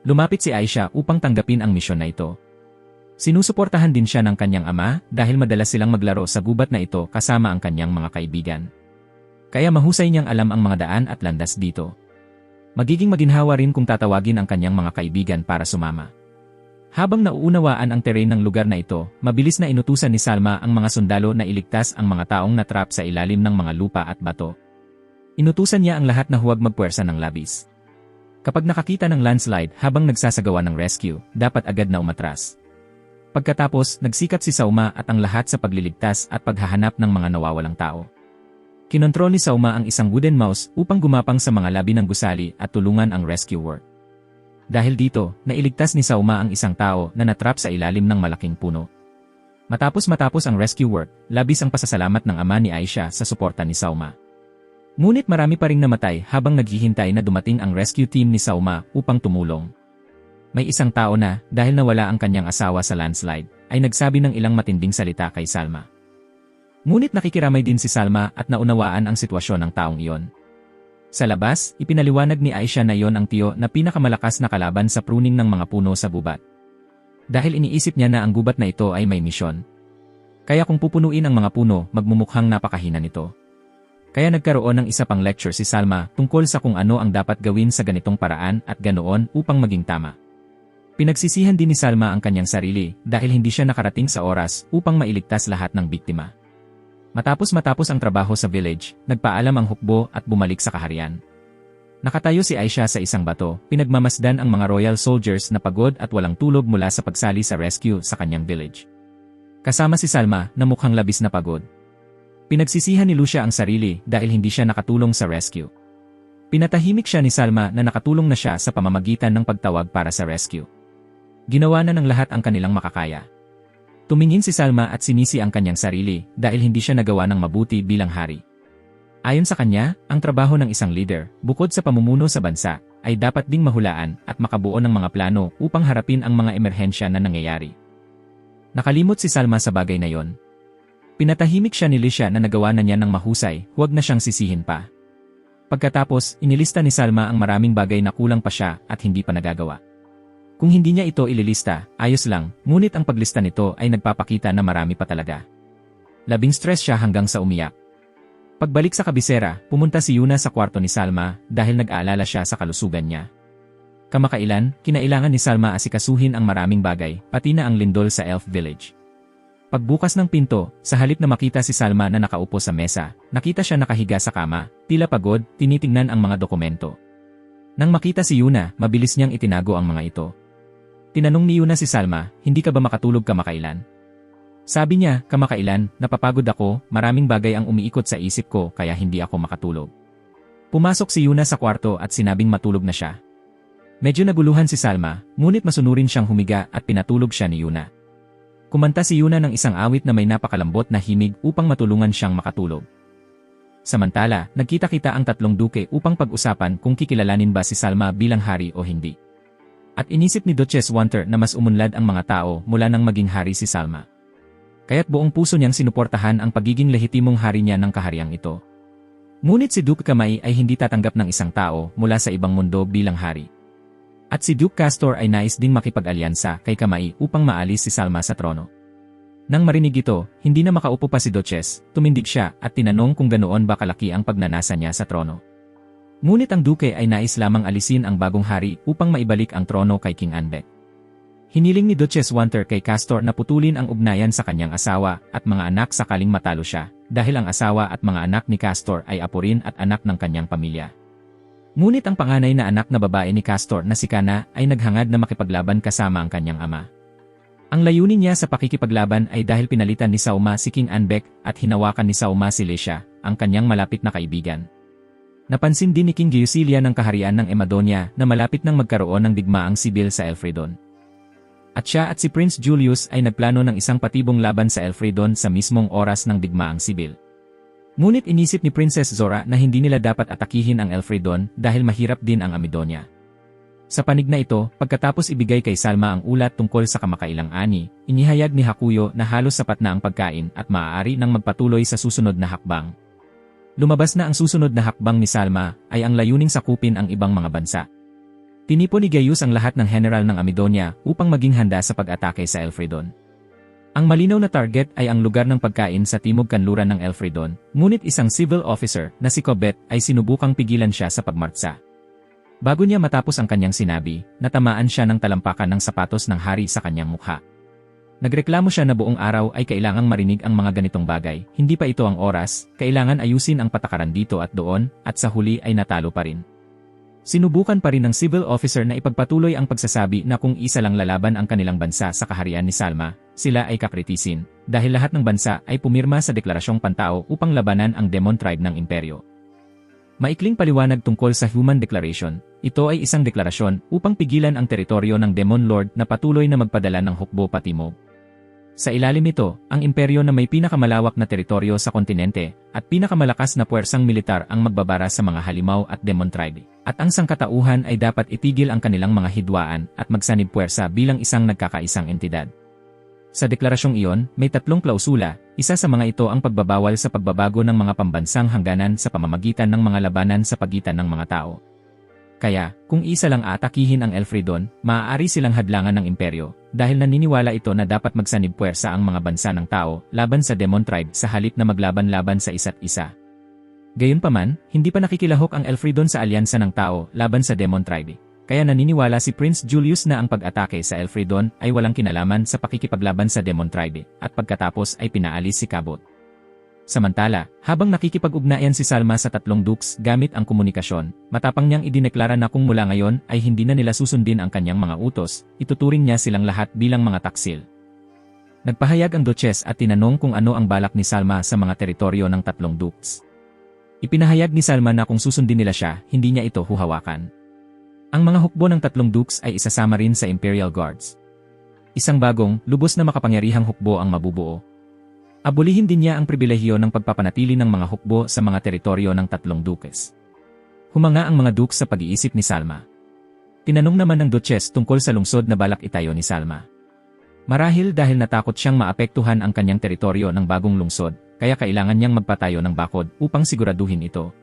Lumapit si Aisha upang tanggapin ang misyon na ito. Sinusuportahan din siya ng kanyang ama dahil madalas silang maglaro sa gubat na ito kasama ang kanyang mga kaibigan. Kaya mahusay niyang alam ang mga daan at landas dito. Magiging maginhawa rin kung tatawagin ang kanyang mga kaibigan para sumama. Habang nauunawaan ang terrain ng lugar na ito, mabilis na inutusan ni Salma ang mga sundalo na iligtas ang mga taong natrap sa ilalim ng mga lupa at bato. Inutusan niya ang lahat na huwag magpuwersa ng labis. Kapag nakakita ng landslide habang nagsasagawa ng rescue, dapat agad na umatras. Pagkatapos, nagsikap si Sauma at ang lahat sa pagliligtas at paghahanap ng mga nawawalang tao. Kinontrol ni Sauma ang isang wooden mouse upang gumapang sa mga labi ng gusali at tulungan ang rescue work. Dahil dito, nailigtas ni Sauma ang isang tao na natrap sa ilalim ng malaking puno. Matapos ang rescue work, labis ang pasasalamat ng ama ni Aisha sa suporta ni Sauma. Ngunit marami pa ring namatay habang naghihintay na dumating ang rescue team ni Sauma upang tumulong. May isang tao na, dahil nawala ang kanyang asawa sa landslide, ay nagsabi ng ilang matinding salita kay Salma. Ngunit nakikiramay din si Salma at naunawaan ang sitwasyon ng taong iyon. Sa labas, ipinaliwanag ni Aisha na iyon ang tiyo na pinakamalakas na kalaban sa pruning ng mga puno sa gubat. Dahil iniisip niya na ang gubat na ito ay may misyon. Kaya kung pupunuin ang mga puno, magmumukhang napakahina nito. Kaya nagkaroon ng isa pang lecture si Salma tungkol sa kung ano ang dapat gawin sa ganitong paraan at ganoon upang maging tama. Pinagsisihan din ni Salma ang kanyang sarili dahil hindi siya nakarating sa oras upang mailigtas lahat ng biktima. Matapos ang trabaho sa village, nagpaalam ang hukbo at bumalik sa kaharian. Nakatayo si Aisha sa isang bato, pinagmamasdan ang mga royal soldiers na pagod at walang tulog mula sa pagsali sa rescue sa kanyang village. Kasama si Salma na mukhang labis na pagod. Pinagsisihan ni Lucia ang sarili dahil hindi siya nakatulong sa rescue. Pinatahimik siya ni Salma na nakatulong na siya sa pamamagitan ng pagtawag para sa rescue. Ginawa na ng lahat ang kanilang makakaya. Tumingin si Salma at sinisi ang kanyang sarili dahil hindi siya nagawa ng mabuti bilang hari. Ayon sa kanya, ang trabaho ng isang leader, bukod sa pamumuno sa bansa, ay dapat ding mahulaan at makabuo ng mga plano upang harapin ang mga emerhensya na nangyayari. Nakalimot si Salma sa bagay na yon. Pinatahimik siya ni Lucia na nagawa na niya ng mahusay, huwag na siyang sisihin pa. Pagkatapos, inilista ni Salma ang maraming bagay na kulang pa siya at hindi pa nagagawa. Kung hindi niya ito ililista, ayos lang, ngunit ang paglista nito ay nagpapakita na marami pa talaga. Labing stress siya hanggang sa umiyak. Pagbalik sa kabisera, pumunta si Yuna sa kwarto ni Salma dahil nag-aalala siya sa kalusugan niya. Kamakailan, kinailangan ni Salma asikasuhin ang maraming bagay, pati na ang lindol sa elf village. Pagbukas ng pinto, sa halip na makita si Salma na nakaupo sa mesa, nakita siya nakahiga sa kama, tila pagod, tinitingnan ang mga dokumento. Nang makita si Yuna, mabilis niyang itinago ang mga ito. Tinanong ni Yuna si Salma, hindi ka ba makatulog kamakailan? Sabi niya, kamakailan, napapagod ako, maraming bagay ang umiikot sa isip ko kaya hindi ako makatulog. Pumasok si Yuna sa kwarto at sinabing matulog na siya. Medyo naguluhan si Salma, ngunit masunurin siyang humiga at pinatulog siya ni Yuna. Kumanta si Yuna ng isang awit na may napakalambot na himig upang matulungan siyang makatulog. Samantala, nagkita-kita ang tatlong duke upang pag-usapan kung kikilalanin ba si Salma bilang hari o hindi. At inisip ni Duchess Wanter na mas umunlad ang mga tao mula nang maging hari si Salma. Kaya't buong puso niyang sinuportahan ang pagiging lehitimong hari niya ng kahariang ito. Ngunit si Duke Kamay ay hindi tatanggap ng isang tao mula sa ibang mundo bilang hari. At si Duke Castor ay nais ding makipag-alyansa kay Kamay upang maalis si Salma sa trono. Nang marinig ito, hindi na makaupo pa si Duchess, tumindig siya at tinanong kung ganoon ba kalaki ang pagnanasa niya sa trono. Ngunit ang duke ay nais lamang alisin ang bagong hari upang maibalik ang trono kay King Anbec. Hiniling ni Duchess Wanter kay Castor na putulin ang ugnayan sa kanyang asawa at mga anak sakaling matalo siya, dahil ang asawa at mga anak ni Castor ay apo rin at anak ng kanyang pamilya. Ngunit ang panganay na anak na babae ni Castor na si Kana ay naghangad na makipaglaban kasama ang kanyang ama. Ang layunin niya sa pakikipaglaban ay dahil pinalitan ni Sauma si King Anbec at hinawakan ni Sauma si Lecia, ang kanyang malapit na kaibigan. Napansin din ni King Giusilia ng kaharian ng Emadonia na malapit nang magkaroon ng digmaang sibil sa Elfridon. At siya at si Prince Julius ay nagplano ng isang patibong laban sa Elfridon sa mismong oras ng digmaang sibil. Ngunit inisip ni Princess Zora na hindi nila dapat atakihin ang Elfridon dahil mahirap din ang Amidonia. Sa panig na ito, pagkatapos ibigay kay Salma ang ulat tungkol sa kamakailang ani, inihayag ni Hakuyo na halos sapat na ang pagkain at maaari nang magpatuloy sa susunod na hakbang. Lumabas na ang susunod na hakbang ni Salma ay ang layuning sakupin ang ibang mga bansa. Tinipon ni Gaius ang lahat ng general ng Amidonia upang maging handa sa pag-atake sa Elfridon. Ang malinaw na target ay ang lugar ng pagkain sa timog kanluran ng Elfridon, ngunit isang civil officer na si Cobbett ay sinubukang pigilan siya sa pagmartsa. Bago niya matapos ang kanyang sinabi, natamaan siya ng talampakan ng sapatos ng hari sa kanyang mukha. Nagreklamo siya na buong araw ay kailangang marinig ang mga ganitong bagay, hindi pa ito ang oras, kailangan ayusin ang patakaran dito at doon, at sa huli ay natalo pa rin. Sinubukan pa rin ng civil officer na ipagpatuloy ang pagsasabi na kung isa lang lalaban ang kanilang bansa sa kaharian ni Salma, sila ay kakritisin, dahil lahat ng bansa ay pumirma sa deklarasyong pantao upang labanan ang Demon Tribe ng imperyo. Maikling paliwanag tungkol sa Human Declaration, ito ay isang deklarasyon upang pigilan ang teritoryo ng Demon Lord na patuloy na magpadala ng hukbo patimog. Sa ilalim nito, ang imperyo na may pinakamalawak na teritoryo sa kontinente at pinakamalakas na puwersang militar ang magbabara sa mga halimaw at Demon Tribe, at ang sangkatauhan ay dapat itigil ang kanilang mga hidwaan at magsanib puwersa bilang isang nagkakaisang entidad. Sa deklarasyong iyon, may 3 klausula, isa sa mga ito ang pagbabawal sa pagbabago ng mga pambansang hangganan sa pamamagitan ng mga labanan sa pagitan ng mga tao. Kaya, kung isa lang aatakihin ang Elfridon, maaari silang hadlangan ng imperyo, dahil naniniwala ito na dapat magsanib puwersa ang mga bansa ng tao laban sa Demon Tribe sa halip na maglaban-laban sa isa't isa. Gayunpaman, hindi pa nakikilahok ang Elfridon sa alyansa ng tao laban sa Demon Tribe, kaya naniniwala si Prince Julius na ang pag-atake sa Elfridon ay walang kinalaman sa pakikipaglaban sa Demon Tribe, at pagkatapos ay pinaalis si Cabot. Samantala, habang nakikipag-ugnayan si Salma sa 3 dukes gamit ang komunikasyon, matapang niyang idineklara na kung mula ngayon ay hindi na nila susundin ang kanyang mga utos, ituturing niya silang lahat bilang mga taksil. Nagpahayag ang Duchess at tinanong kung ano ang balak ni Salma sa mga teritoryo ng 3 dukes. Ipinahayag ni Salma na kung susundin nila siya, hindi niya ito huhawakan. Ang mga hukbo ng 3 dukes ay isasama rin sa Imperial Guards. Isang bagong, lubos na makapangyarihang hukbo ang mabubuo. Abulihin din niya ang pribilehiyo ng pagpapanatili ng mga hukbo sa mga teritoryo ng 3 dukes. Humanga ang mga dukes sa pag-iisip ni Salma. Tinanong naman ng Duchess tungkol sa lungsod na balak itayo ni Salma. Marahil dahil natakot siyang maapektuhan ang kanyang teritoryo ng bagong lungsod, kaya kailangan niyang magpatayo ng bakod upang siguraduhin ito.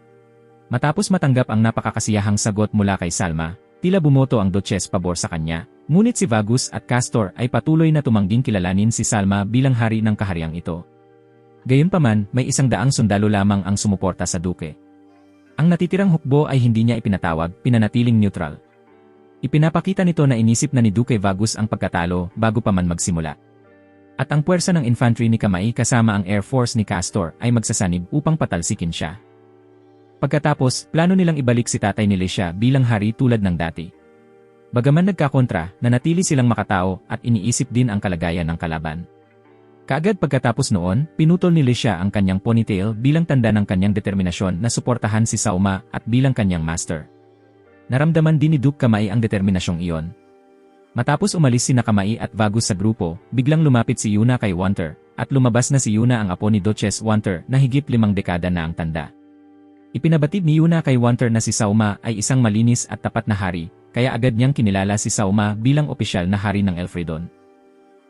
Matapos matanggap ang napakakasiyahang sagot mula kay Salma, tila bumoto ang Duchess pabor sa kanya, ngunit si Vagus at Castor ay patuloy na tumangging kilalanin si Salma bilang hari ng kahariang ito. Gayunpaman, may 100 sundalo lamang ang sumuporta sa duke. Ang natitirang hukbo ay hindi niya ipinatawag, pinanatiling neutral. Ipinapakita nito na inisip na ni Duke Vagus ang pagkatalo bago pa man magsimula. At ang puwersa ng infantry ni Kamai kasama ang Air Force ni Castor ay magsasanib upang patalsikin siya. Pagkatapos, plano nilang ibalik si tatay ni Licia bilang hari tulad ng dati. Bagaman nagkakontra, nanatili silang makatao at iniisip din ang kalagayan ng kalaban. Kaagad pagkatapos noon, pinutol ni Licia ang kanyang ponytail bilang tanda ng kanyang determinasyon na suportahan si Sauma at bilang kanyang master. Naramdaman din ni Duke Kamai ang determinasyong iyon. Matapos umalis si Kamai at Vagus sa grupo, biglang lumapit si Yuna kay Wanter, at lumabas na si Yuna ang apo ni Duchess Wanter na higit 5 dekada na ang tanda. Ipinabatid ni Yuna kay Wanter na si Sauma ay isang malinis at tapat na hari, kaya agad niyang kinilala si Sauma bilang opisyal na hari ng Elfridon.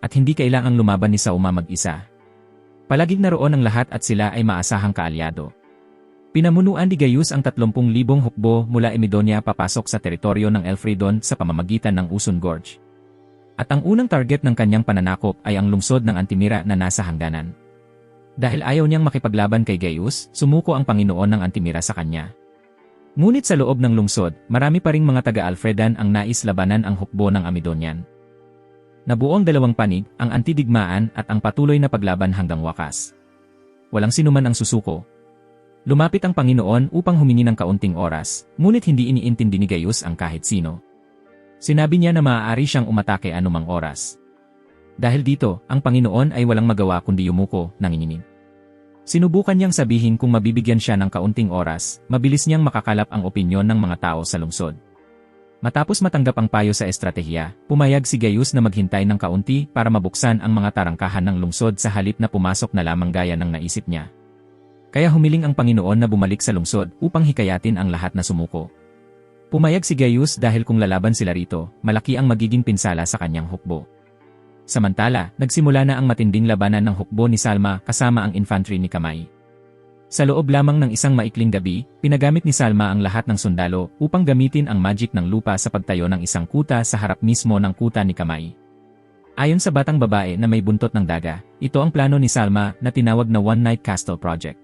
At hindi kailangang lumaban ni Sauma mag-isa. Palaging naroon ang lahat at sila ay maasahang kaalyado. Pinamunuan ni Gaius ang 30,000 hukbo mula Emidonia papasok sa teritoryo ng Elfridon sa pamamagitan ng Usun Gorge. At ang unang target ng kanyang pananakop ay ang lungsod ng Antimira na nasa hangganan. Dahil ayaw niyang makipaglaban kay Gaius, sumuko ang Panginoon ng Antimira sa kanya. Ngunit sa loob ng lungsod, marami pa ring mga taga-Alfredan ang nais labanan ang hukbo ng Amidonian. Nabuo ang 2 panig, ang antidigmaan at ang patuloy na paglaban hanggang wakas. Walang sinuman ang susuko. Lumapit ang Panginoon upang humingi ng kaunting oras, ngunit hindi iniintindi ni Gaius ang kahit sino. Sinabi niya na maaari siyang umatake anumang oras. Dahil dito, ang Panginoon ay walang magawa kundi yumuko, nanginginig. Sinubukan niyang sabihin kung mabibigyan siya ng kaunting oras, mabilis niyang makakalap ang opinyon ng mga tao sa lungsod. Matapos matanggap ang payo sa estratehiya, pumayag si Gaius na maghintay ng kaunti para mabuksan ang mga tarangkahan ng lungsod sa halip na pumasok na lamang gaya ng naisip niya. Kaya humiling ang Panginoon na bumalik sa lungsod upang hikayatin ang lahat na sumuko. Pumayag si Gaius dahil kung lalaban sila rito, malaki ang magiging pinsala sa kanyang hukbo. Samantala, nagsimula na ang matinding labanan ng hukbo ni Salma kasama ang infantry ni Kamay. Sa loob lamang ng isang maikling gabi, pinagamit ni Salma ang lahat ng sundalo upang gamitin ang magic ng lupa sa pagtayo ng isang kuta sa harap mismo ng kuta ni Kamay. Ayon sa batang babae na may buntot ng daga, ito ang plano ni Salma na tinawag na One Night Castle Project.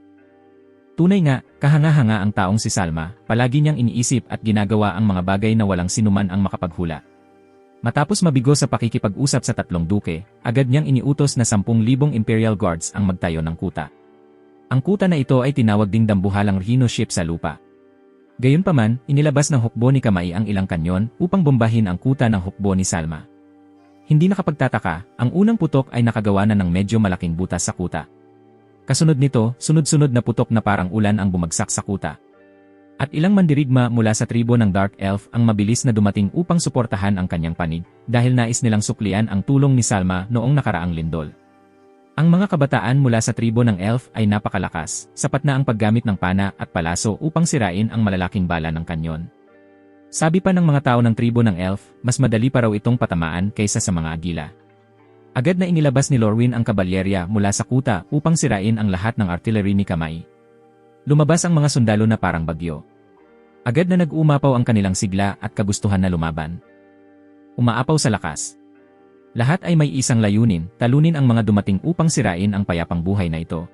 Tunay nga, kahanga-hanga ang taong si Salma, palagi niyang iniisip at ginagawa ang mga bagay na walang sinuman ang makapaghula. Matapos mabigo sa pakikipag-usap sa tatlong duke, agad niyang iniutos na 10,000 Imperial Guards ang magtayo ng kuta. Ang kuta na ito ay tinawag ding dambuhalang Rhino Ship sa lupa. Gayunpaman, inilabas ng hukbo ni Kamay ang ilang kanyon upang bombahin ang kuta ng hukbo ni Salma. Hindi nakapagtataka, ang unang putok ay nakagawa na ng medyo malaking butas sa kuta. Kasunod nito, sunod-sunod na putok na parang ulan ang bumagsak sa kuta. At ilang mandirigma mula sa tribo ng Dark Elf ang mabilis na dumating upang suportahan ang kanyang panig, dahil nais nilang suklian ang tulong ni Salma noong nakaraang lindol. Ang mga kabataan mula sa tribo ng Elf ay napakalakas, sapat na ang paggamit ng pana at palaso upang sirain ang malalaking bala ng kanyon. Sabi pa ng mga tao ng tribo ng Elf, mas madali pa raw itong patamaan kaysa sa mga agila. Agad na inilabas ni Lorwyn ang kabalyerya mula sa kuta upang sirain ang lahat ng artillery ni Kamay. Lumabas ang mga sundalo na parang bagyo. Agad na nag-umapaw ang kanilang sigla at kagustuhan na lumaban. Umaapaw sa lakas. Lahat ay may isang layunin, talunin ang mga dumating upang sirain ang payapang buhay na ito.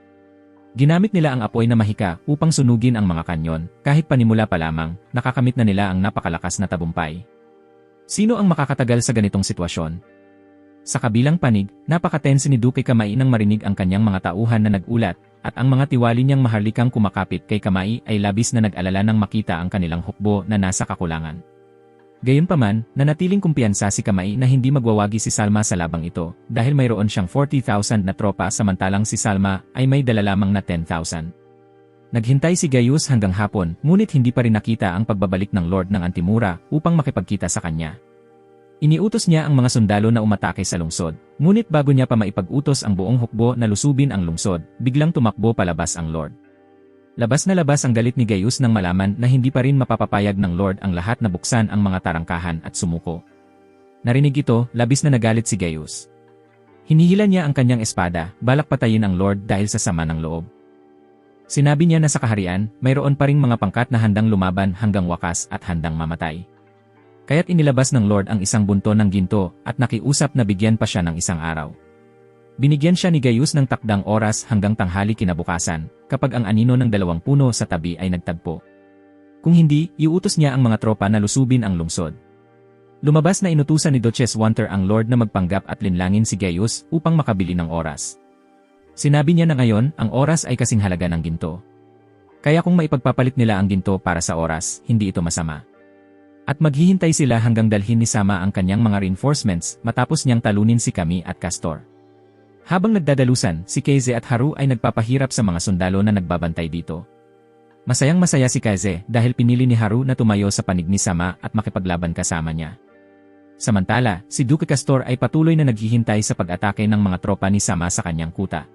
Ginamit nila ang apoy na mahika upang sunugin ang mga kanyon, kahit panimula pa lamang, nakakamit na nila ang napakalakas na tabumpay. Sino ang makakatagal sa ganitong sitwasyon? Sa kabilang panig, napakatense ni Duke Kamay nang marinig ang kanyang mga tauhan na nagulat, at ang mga tiwali niyang maharlikang kumakapit kay Kamay ay labis na nag-alala nang makita ang kanilang hukbo na nasa kakulangan. Gayunpaman, nanatiling kumpiyansa si Kamay na hindi magwawagi si Salma sa labang ito, dahil mayroon siyang 40,000 na tropa samantalang si Salma ay may dala lamang na 10,000. Naghintay si Gaius hanggang hapon, ngunit hindi pa rin nakita ang pagbabalik ng Lord ng Antimura upang makipagkita sa kanya. Iniutos niya ang mga sundalo na umatake sa lungsod, ngunit bago niya pa maipag-utos ang buong hukbo na lusubin ang lungsod, biglang tumakbo palabas ang Lord. Labas na labas ang galit ni Gaius nang malaman na hindi pa rin mapapapayag ng Lord ang lahat na buksan ang mga tarangkahan at sumuko. Narinig ito, labis na nagalit si Gaius. Hinihila niya ang kanyang espada, balak patayin ang Lord dahil sa sama ng loob. Sinabi niya na sa kaharian, mayroon pa ring mga pangkat na handang lumaban hanggang wakas at handang mamatay. Kaya't inilabas ng Lord ang isang bunto ng ginto at nakiusap na bigyan pa siya ng isang araw. Binigyan siya ni Gaius ng takdang oras hanggang tanghali kinabukasan, kapag ang anino ng 2 puno sa tabi ay nagtagpo. Kung hindi, iuutos niya ang mga tropa na lusubin ang lungsod. Lumabas na inutusan ni Duchess Wanter ang Lord na magpanggap at linlangin si Gaius upang makabili ng oras. Sinabi niya na ngayon, ang oras ay kasing halaga ng ginto. Kaya kung maipagpapalit nila ang ginto para sa oras, hindi ito masama. At maghihintay sila hanggang dalhin ni Sama ang kanyang mga reinforcements matapos niyang talunin si Kami at Castor. Habang nagdadalusan, si Keze at Haru ay nagpapahirap sa mga sundalo na nagbabantay dito. Masayang-masaya si Keze dahil pinili ni Haru na tumayo sa panig ni Sama at makipaglaban kasama niya. Samantala, si Duke Castor ay patuloy na naghihintay sa pag-atake ng mga tropa ni Sama sa kanyang kuta.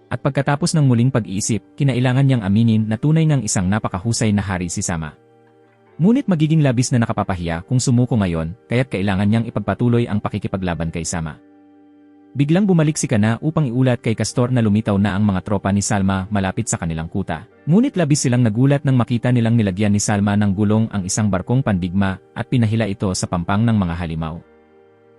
At pagkatapos ng muling pag-iisip, kinailangan niyang aminin na tunay ngang isang napakahusay na hari si Sama. Ngunit magiging labis na nakapapahiya kung sumuko ngayon, kaya't kailangan niyang ipagpatuloy ang pakikipaglaban kay Sama. Biglang bumalik si Kana upang iulat kay Castor na lumitaw na ang mga tropa ni Salma malapit sa kanilang kuta. Ngunit labis silang nagulat nang makita nilang nilagyan ni Salma ng gulong ang isang barkong pandigma at pinahila ito sa pampang ng mga halimaw.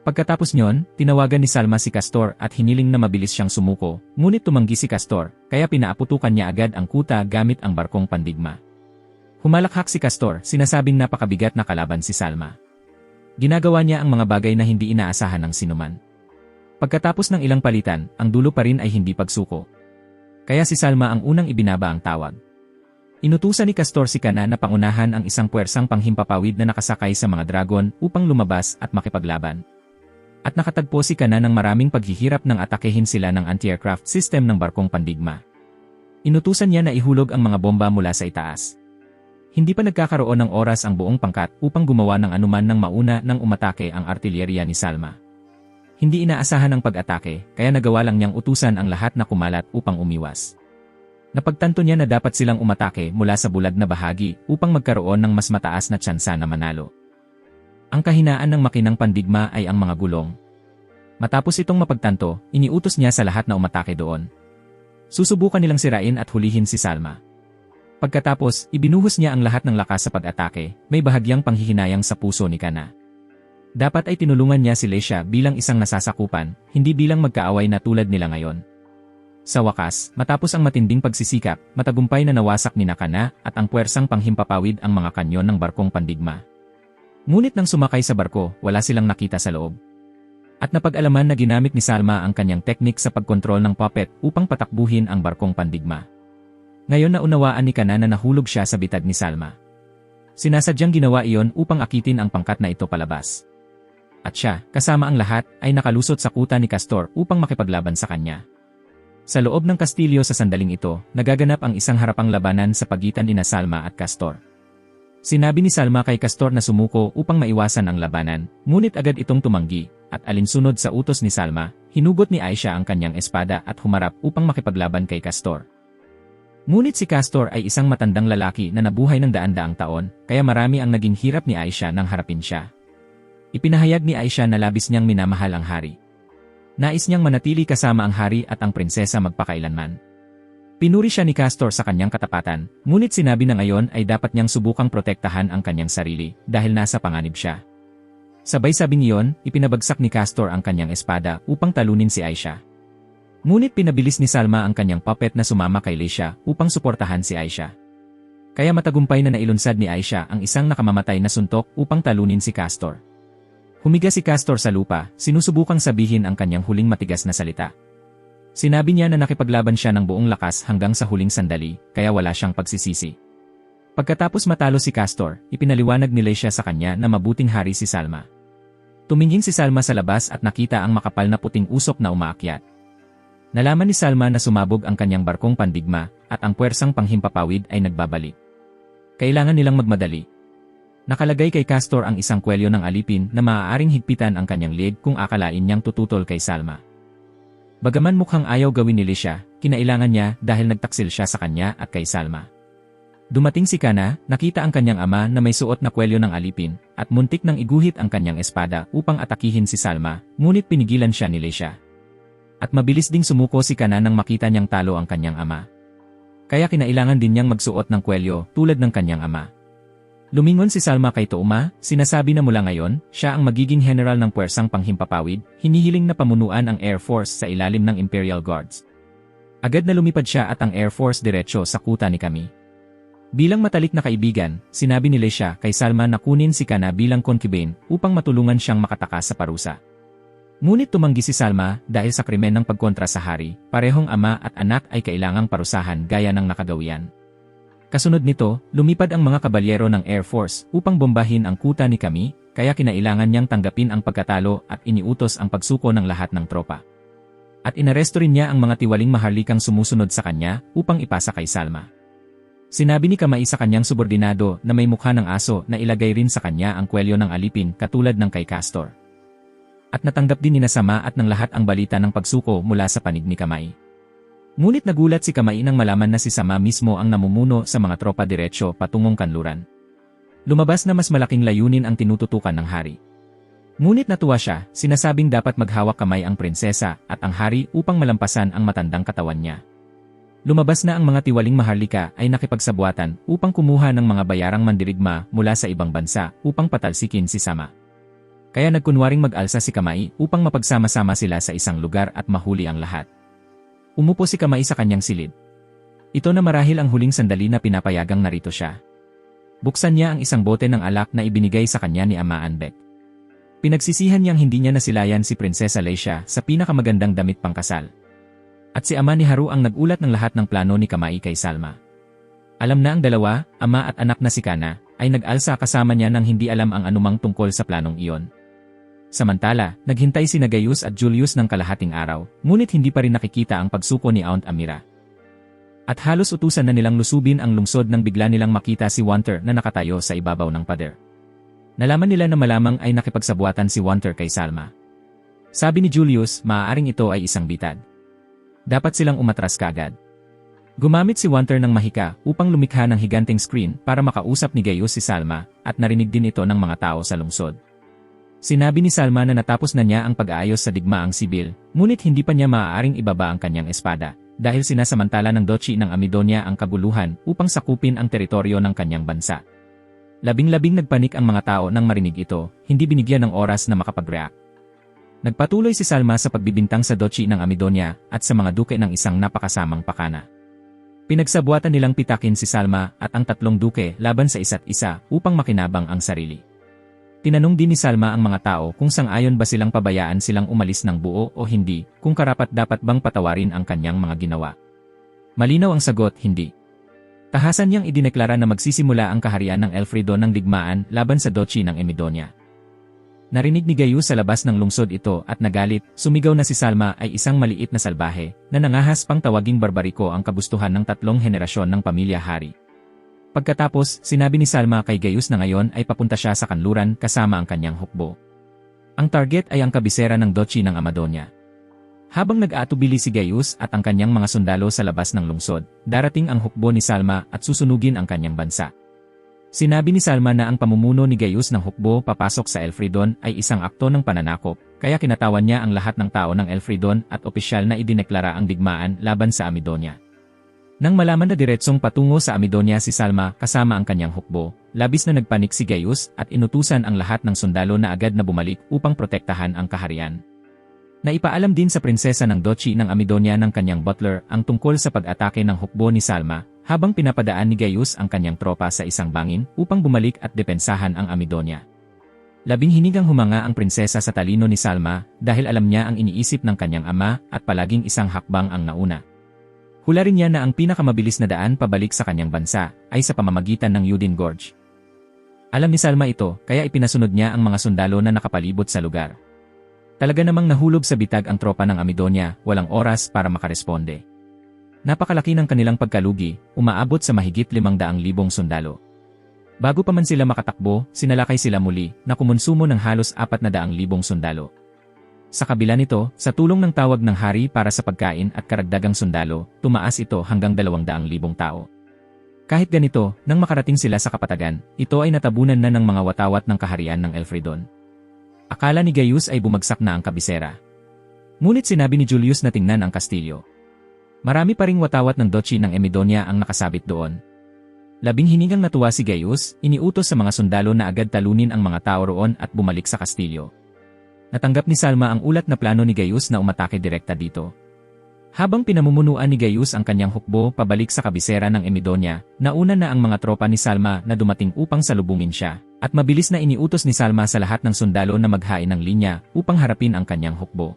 Pagkatapos nyon, tinawagan ni Salma si Castor at hiniling na mabilis siyang sumuko, ngunit tumanggi si Castor, kaya pinaaputukan niya agad ang kuta gamit ang barkong pandigma. Humalakhak si Castor, sinasabing napakabigat na kalaban si Salma. Ginagawa niya ang mga bagay na hindi inaasahan ng sinuman. Pagkatapos ng ilang palitan, ang dulo pa rin ay hindi pagsuko. Kaya si Salma ang unang ibinaba ang tawag. Inutusan ni Castor si Kana na pangunahan ang isang puwersang panghimpapawid na nakasakay sa mga dragon upang lumabas at makipaglaban. At nakatagpo si Kana ng maraming paghihirap nang atakehin sila ng anti-aircraft system ng barkong pandigma. Inutusan niya na ihulog ang mga bomba mula sa itaas. Hindi pa nagkakaroon ng oras ang buong pangkat upang gumawa ng anuman nang mauna nang umatake ang artilyerya ni Salma. Hindi inaasahan ang pag-atake, kaya nagawa lang niyang utusan ang lahat na kumalat upang umiwas. Napagtanto niya na dapat silang umatake mula sa bulag na bahagi upang magkaroon ng mas mataas na tsansa na manalo. Ang kahinaan ng makinang pandigma ay ang mga gulong. Matapos itong mapagtanto, iniutos niya sa lahat na umatake doon. Susubukan nilang sirain at hulihin si Salma. Pagkatapos, ibinuhos niya ang lahat ng lakas sa pag-atake, may bahagyang panghihinayang sa puso ni Kana. Dapat ay tinulungan niya si Lecia bilang isang nasasakupan, hindi bilang magkaaway na tulad nila ngayon. Sa wakas, matapos ang matinding pagsisikap, matagumpay na nawasak ni Kana at ang puwersang panghimpapawid ang mga kanyon ng barkong pandigma. Ngunit nang sumakay sa barko, wala silang nakita sa loob. At napag-alaman na ginamit ni Salma ang kanyang teknik sa pagkontrol ng puppet upang patakbuhin ang barkong pandigma. Ngayon naunawaan ni Kana na nahulog siya sa bitag ni Salma. Sinasadyang ginawa iyon upang akitin ang pangkat na ito palabas. At siya, kasama ang lahat, ay nakalusot sa kuta ni Castor upang makipaglaban sa kanya. Sa loob ng kastilyo sa sandaling ito, nagaganap ang isang harapang labanan sa pagitan ni Salma at Castor. Sinabi ni Salma kay Castor na sumuko upang maiwasan ang labanan, ngunit agad itong tumanggi, at alinsunod sa utos ni Salma, hinugot ni Aisha ang kanyang espada at humarap upang makipaglaban kay Castor. Ngunit si Castor ay isang matandang lalaki na nabuhay ng daan-daang taon, kaya marami ang naging hirap ni Aisha nang harapin siya. Ipinahayag ni Aisha na labis niyang minamahal ang hari. Nais niyang manatili kasama ang hari at ang prinsesa magpakailanman. Pinuri siya ni Castor sa kanyang katapatan, ngunit sinabi na ngayon ay dapat niyang subukang protektahan ang kanyang sarili dahil nasa panganib siya. Sabay sabing iyon, ipinabagsak ni Castor ang kanyang espada upang talunin si Aisha. Ngunit pinabilis ni Salma ang kanyang puppet na sumama kay Lecia upang suportahan si Aisha. Kaya matagumpay na nailunsad ni Aisha ang isang nakamamatay na suntok upang talunin si Castor. Humiga si Castor sa lupa, sinusubukang sabihin ang kanyang huling matigas na salita. Sinabi niya na nakipaglaban siya ng buong lakas hanggang sa huling sandali, kaya wala siyang pagsisisi. Pagkatapos matalo si Castor, ipinaliwanag ni Lecia sa kanya na mabuting hari si Salma. Tumingin si Salma sa labas at nakita ang makapal na puting usok na umaakyat. Nalaman ni Salma na sumabog ang kanyang barkong pandigma at ang puwersang panghimpapawid ay nagbabalik. Kailangan nilang magmadali. Nakalagay kay Castor ang isang kwelyo ng alipin na maaaring higpitan ang kanyang leeg kung akalain niyang tututol kay Salma. Bagaman mukhang ayaw gawin ni Lecia, kinailangan niya dahil nagtaksil siya sa kanya at kay Salma. Dumating si Kana, nakita ang kanyang ama na may suot na kwelyo ng alipin at muntik nang iguhit ang kanyang espada upang atakihin si Salma, ngunit pinigilan siya ni Lecia. At mabilis ding sumuko si Kana nang makita niyang talo ang kanyang ama. Kaya kinailangan din niyang magsuot ng kwelyo tulad ng kanyang ama. Lumingon si Salma kay Touma, sinasabi na mula ngayon, siya ang magiging general ng puwersang panghimpapawid, hinihiling na pamunuan ang Air Force sa ilalim ng Imperial Guards. Agad na lumipad siya at ang Air Force diretso sa kuta ni Kami. Bilang matalik na kaibigan, sinabi ni Lecia kay Salma na kunin si Kana bilang concubine upang matulungan siyang makatakas sa parusa. Ngunit tumanggi si Salma dahil sa krimen ng pagkontra sa hari, parehong ama at anak ay kailangang parusahan gaya ng nakagawian. Kasunod nito, lumipad ang mga kabalyero ng Air Force upang bombahin ang kuta ni Kami, kaya kinailangan niyang tanggapin ang pagkatalo at iniutos ang pagsuko ng lahat ng tropa. At inaresto rin niya ang mga tiwaling maharlikang sumusunod sa kanya upang ipasa kay Salma. Sinabi ni Kamai sa kanyang subordinado na may mukha ng aso na ilagay rin sa kanya ang kwelyo ng alipin katulad ng kay Castor. At natanggap din ni Sama at ng lahat ang balita ng pagsuko mula sa panig ni Kamai. Ngunit nagulat si Kamai nang malaman na si Sama mismo ang namumuno sa mga tropa diretsyo patungong kanluran. Lumabas na mas malaking layunin ang tinututukan ng hari. Ngunit natuwa siya, sinasabing dapat maghawak kamay ang prinsesa at ang hari upang malampasan ang matandang katawan niya. Lumabas na ang mga tiwaling maharlika ay nakipagsabuatan upang kumuha ng mga bayarang mandirigma mula sa ibang bansa upang patalsikin si Sama. Kaya nagkunwaring mag-alsa si Kamai upang mapagsama-sama sila sa isang lugar at mahuli ang lahat. Umupo si Kamai sa kanyang silid. Ito na marahil ang huling sandali na pinapayagang narito siya. Buksan niya ang isang bote ng alak na ibinigay sa kanya ni Ama Anbek. Pinagsisihan niyang hindi niya nasilayan si Prinsesa Lecia sa pinakamagandang damit pangkasal. At si Ama ni Haru ang nagulat ng lahat ng plano ni Kamai kay Salma. Alam na ang dalawa, ama at anak na si Kana, ay nag-alsa kasama niya nang hindi alam ang anumang tungkol sa planong iyon. Samantala, naghintay sina Gaius at Julius ng kalahating araw, ngunit hindi pa rin nakikita ang pagsuko ni Aunt Amira. At halos utusan na nilang lusubin ang lungsod nang bigla nilang makita si Wanter na nakatayo sa ibabaw ng pader. Nalaman nila na malamang ay nakipagsabuatan si Wanter kay Salma. Sabi ni Julius, maaaring ito ay isang bitad. Dapat silang umatras kaagad. Gumamit si Wanter ng mahika upang lumikha ng higanteng screen para makausap ni Gaius si Salma at narinig din ito ng mga tao sa lungsod. Sinabi ni Salma na natapos na niya ang pag-aayos sa digmaang sibil, ngunit hindi pa niya maaaring ibaba ang kanyang espada dahil sinasamantala ng Duchy ng Amidonia ang kaguluhan upang sakupin ang teritoryo ng kanyang bansa. Labing-labing nagpanik ang mga tao nang marinig ito, hindi binigyan ng oras na makapag-react. Nagpatuloy si Salma sa pagbibintang sa Duchy ng Amidonia at sa mga duke ng isang napakasamang pakana. Pinagsabuatan nilang pitakin si Salma at ang tatlong duke laban sa isa't isa upang makinabang ang sarili. Tinanong din ni Salma ang mga tao kung sang-ayon ba silang pabayaan silang umalis ng buo o hindi, kung karapat-dapat bang patawarin ang kanyang mga ginawa. Malinaw ang sagot, hindi. Tahasan niyang idineklara na magsisimula ang kaharian ng Elfrido ng digmaan laban sa Duchy ng Emidonia. Narinig ni Gaius sa labas ng lungsod ito at nagalit, sumigaw na si Salma ay isang maliit na salbahe na nangahas pang tawaging barbariko ang kagustuhan ng tatlong henerasyon ng pamilya Hari. Pagkatapos, sinabi ni Salma kay Gaius na ngayon ay papunta siya sa kanluran kasama ang kanyang hukbo. Ang target ay ang kabisera ng Duchy ng Amadonia. Habang nag-aatubili si Gaius at ang kanyang mga sundalo sa labas ng lungsod, darating ang hukbo ni Salma at susunugin ang kanyang bansa. Sinabi ni Salma na ang pamumuno ni Gaius ng hukbo papasok sa Elfridon ay isang akto ng pananakop, kaya kinatawan niya ang lahat ng tao ng Elfridon at opisyal na idineklara ang digmaan laban sa Amidonia. Nang malaman na diretsong patungo sa Amidonia si Salma kasama ang kanyang hukbo, labis na nagpanik si Gaius at inutusan ang lahat ng sundalo na agad na bumalik upang protektahan ang kaharian. Naipaalam din sa prinsesa ng Duchy ng Amidonia ng kanyang butler ang tungkol sa pag-atake ng hukbo ni Salma, habang pinapadaan ni Gaius ang kanyang tropa sa isang bangin upang bumalik at depensahan ang Amidonia. Labing hinigang humanga ang prinsesa sa talino ni Salma dahil alam niya ang iniisip ng kanyang ama at palaging isang hakbang ang nauna. Hula rin niya na ang pinakamabilis na daan pabalik sa kanyang bansa ay sa pamamagitan ng Yudin Gorge. Alam ni Salma ito, kaya ipinasunod niya ang mga sundalo na nakapalibot sa lugar. Talaga namang nahulog sa bitag ang tropa ng Amidonia, walang oras para makaresponde. Napakalaki ng kanilang pagkalugi, umaabot sa mahigit 500,000 sundalo. Bago pa man sila makatakbo, sinalakay sila muli na kumonsumo ng halos 400,000 sundalo. Sa kabila nito, sa tulong ng tawag ng hari para sa pagkain at karagdagang sundalo, tumaas ito hanggang 200,000 tao. Kahit ganito, nang makarating sila sa kapatagan, ito ay natabunan na ng mga watawat ng kaharian ng Elfridon. Akala ni Gaius ay bumagsak na ang kabisera. Ngunit sinabi ni Julius na tingnan ang kastilyo. Marami pa ring watawat ng Duchy ng Emidonia ang nakasabit doon. Labing hinigang natuwa si Gaius, iniutos sa mga sundalo na agad talunin ang mga tao roon at bumalik sa kastilyo. Natanggap ni Salma ang ulat na plano ni Gaius na umatake direkta dito. Habang pinamumunuan ni Gaius ang kanyang hukbo pabalik sa kabisera ng Emidonia, nauna na ang mga tropa ni Salma na dumating upang salubungin siya, at mabilis na iniutos ni Salma sa lahat ng sundalo na maghain ng linya upang harapin ang kanyang hukbo.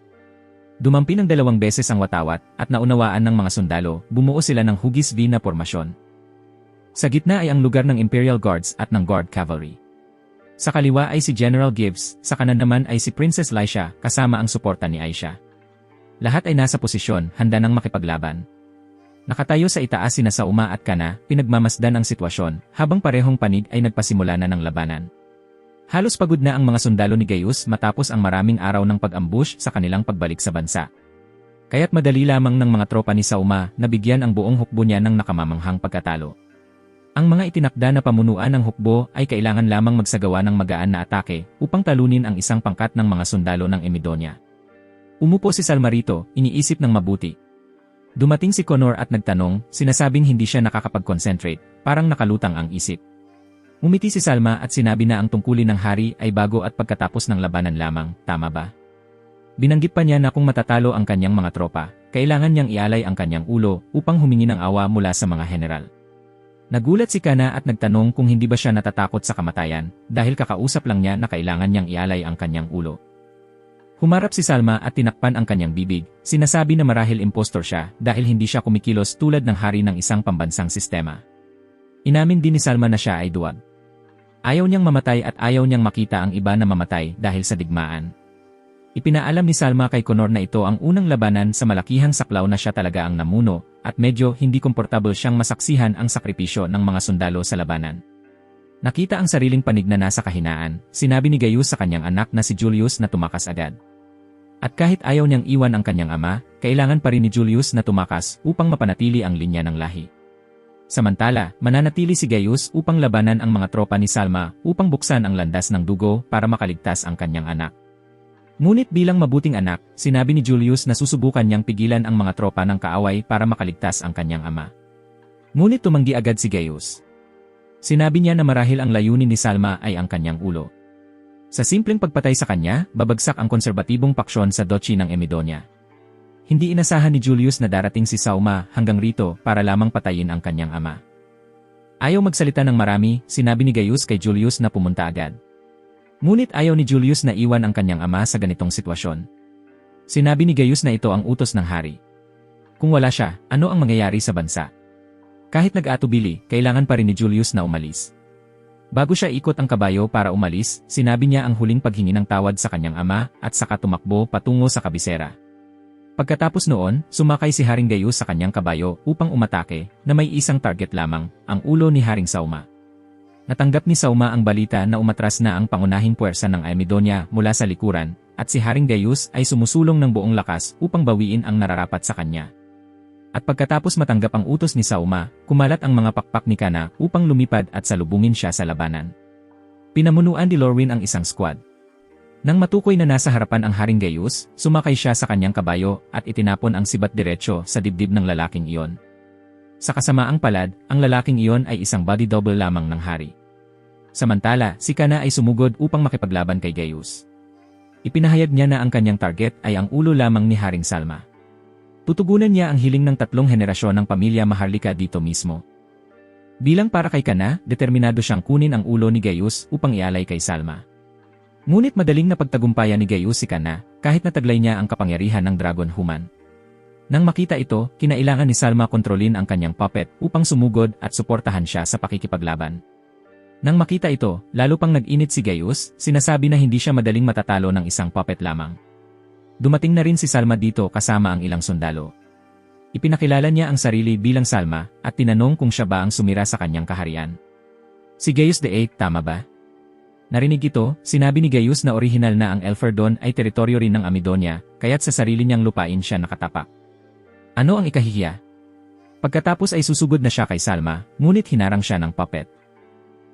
Dumampi ng 2 beses ang watawat at naunawaan ng mga sundalo, bumuo sila ng hugis V na pormasyon. Sa gitna ay ang lugar ng Imperial Guards at ng Guard Cavalry. Sa kaliwa ay si General Gibbs, sa kanan naman ay si Princess Lycia kasama ang suporta ni Aisha. Lahat ay nasa posisyon, handa nang makipaglaban. Nakatayo sa itaas sina Sauma at Kana, pinagmamasdan ang sitwasyon, habang parehong panig ay nagpasimula na ng labanan. Halos pagod na ang mga sundalo ni Gaius matapos ang maraming araw ng pag-ambush sa kanilang pagbalik sa bansa. Kaya't madali lamang ng mga tropa ni Sauma na bigyan ang buong hukbo niya ng nakamamanghang pagkatalo. Ang mga itinakda na pamunuan ng hukbo ay kailangan lamang magsagawa ng magaan na atake upang talunin ang isang pangkat ng mga sundalo ng Emidonia. Umupo si Salma rito, iniisip ng mabuti. Dumating si Connor at nagtanong, sinasabing hindi siya nakakapag-concentrate, parang nakalutang ang isip. Umiti si Salma at sinabi na ang tungkulin ng hari ay bago at pagkatapos ng labanan lamang, tama ba? Binanggit pa niya na kung matatalo ang kanyang mga tropa, kailangan niyang ialay ang kanyang ulo upang humingi ng awa mula sa mga general. Nagulat si Kana at nagtanong kung hindi ba siya natatakot sa kamatayan dahil kakausap lang niya na kailangan niyang ialay ang kanyang ulo. Humarap si Salma at tinakpan ang kanyang bibig, sinasabi na marahil impostor siya dahil hindi siya kumikilos tulad ng hari ng isang pambansang sistema. Inamin din ni Salma na siya ay duwag. Ayaw niyang mamatay at ayaw niyang makita ang iba na mamatay dahil sa digmaan. Ipinaalam ni Salma kay Connor na ito ang unang labanan sa malakihang saklaw na siya talaga ang namuno, at medyo hindi komportable siyang masaksihan ang sakripisyo ng mga sundalo sa labanan. Nakita ang sariling panig na nasa kahinaan, sinabi ni Gaius sa kanyang anak na si Julius na tumakas agad. At kahit ayaw niyang iwan ang kanyang ama, kailangan pa rin ni Julius na tumakas upang mapanatili ang linya ng lahi. Samantala, mananatili si Gaius upang labanan ang mga tropa ni Salma upang buksan ang landas ng dugo para makaligtas ang kanyang anak. Ngunit bilang mabuting anak, sinabi ni Julius na susubukan niyang pigilan ang mga tropa ng kaaway para makaligtas ang kanyang ama. Ngunit tumanggi agad si Gaius. Sinabi niya na marahil ang layunin ni Salma ay ang kanyang ulo. Sa simpleng pagpatay sa kanya, babagsak ang konserbatibong paksyon sa Duchy ng Emidonia. Hindi inasahan ni Julius na darating si Sauma hanggang rito para lamang patayin ang kanyang ama. Ayaw magsalita ng marami, sinabi ni Gaius kay Julius na pumunta agad. Ngunit ayaw ni Julius na iwan ang kanyang ama sa ganitong sitwasyon. Sinabi ni Gaius na ito ang utos ng hari. Kung wala siya, ano ang mangyayari sa bansa? Kahit nag-atubili, kailangan pa rin ni Julius na umalis. Bago siya ikot ang kabayo para umalis, sinabi niya ang huling paghingi ng tawad sa kanyang ama at saka tumakbo patungo sa kabisera. Pagkatapos noon, sumakay si Haring Gaius sa kanyang kabayo upang umatake na may isang target lamang, ang ulo ni Haring Sauma. Natanggap ni Sauma ang balita na umatras na ang pangunahing puwersa ng Emidonia mula sa likuran at si Haring Gaius ay sumusulong ng buong lakas upang bawiin ang nararapat sa kanya. At pagkatapos matanggap ang utos ni Sauma, kumalat ang mga pakpak ni Kana upang lumipad at salubungin siya sa labanan. Pinamunuan ni Lorwyn ang isang squad. Nang matukoy na nasa harapan ang Haring Gaius, sumakay siya sa kanyang kabayo at itinapon ang sibat diretsyo sa dibdib ng lalaking iyon. Sa kasamaang palad, ang lalaking iyon ay isang body double lamang ng hari. Samantala, si Kana ay sumugod upang makipaglaban kay Gaius. Ipinahayag niya na ang kanyang target ay ang ulo lamang ni Haring Salma. Tutugunan niya ang hiling ng 3 henerasyon ng pamilya Maharlika dito mismo. Bilang para kay Kana, determinado siyang kunin ang ulo ni Gaius upang ialay kay Salma. Ngunit madaling napagtagumpayan ni Gaius si Kana, kahit nataglay niya ang kapangyarihan ng Dragon Human. Nang makita ito, kinailangan ni Salma kontrolin ang kanyang puppet upang sumugod at suportahan siya sa pakikipaglaban. Nang makita ito, lalo pang nag-init si Gaius, sinasabi na hindi siya madaling matatalo ng isang puppet lamang. Dumating na rin si Salma dito kasama ang ilang sundalo. Ipinakilala niya ang sarili bilang Salma at tinanong kung siya ba ang sumira sa kanyang kaharian. Si Gaius VIII, tama ba? Narinig ito, sinabi ni Gaius na orihinal na ang Elferdon ay teritoryo rin ng Amidonia, kaya't sa sarili niyang lupain siya nakatapak. Ano ang ikahihiya? Pagkatapos ay susugod na siya kay Salma, ngunit hinarang siya ng puppet.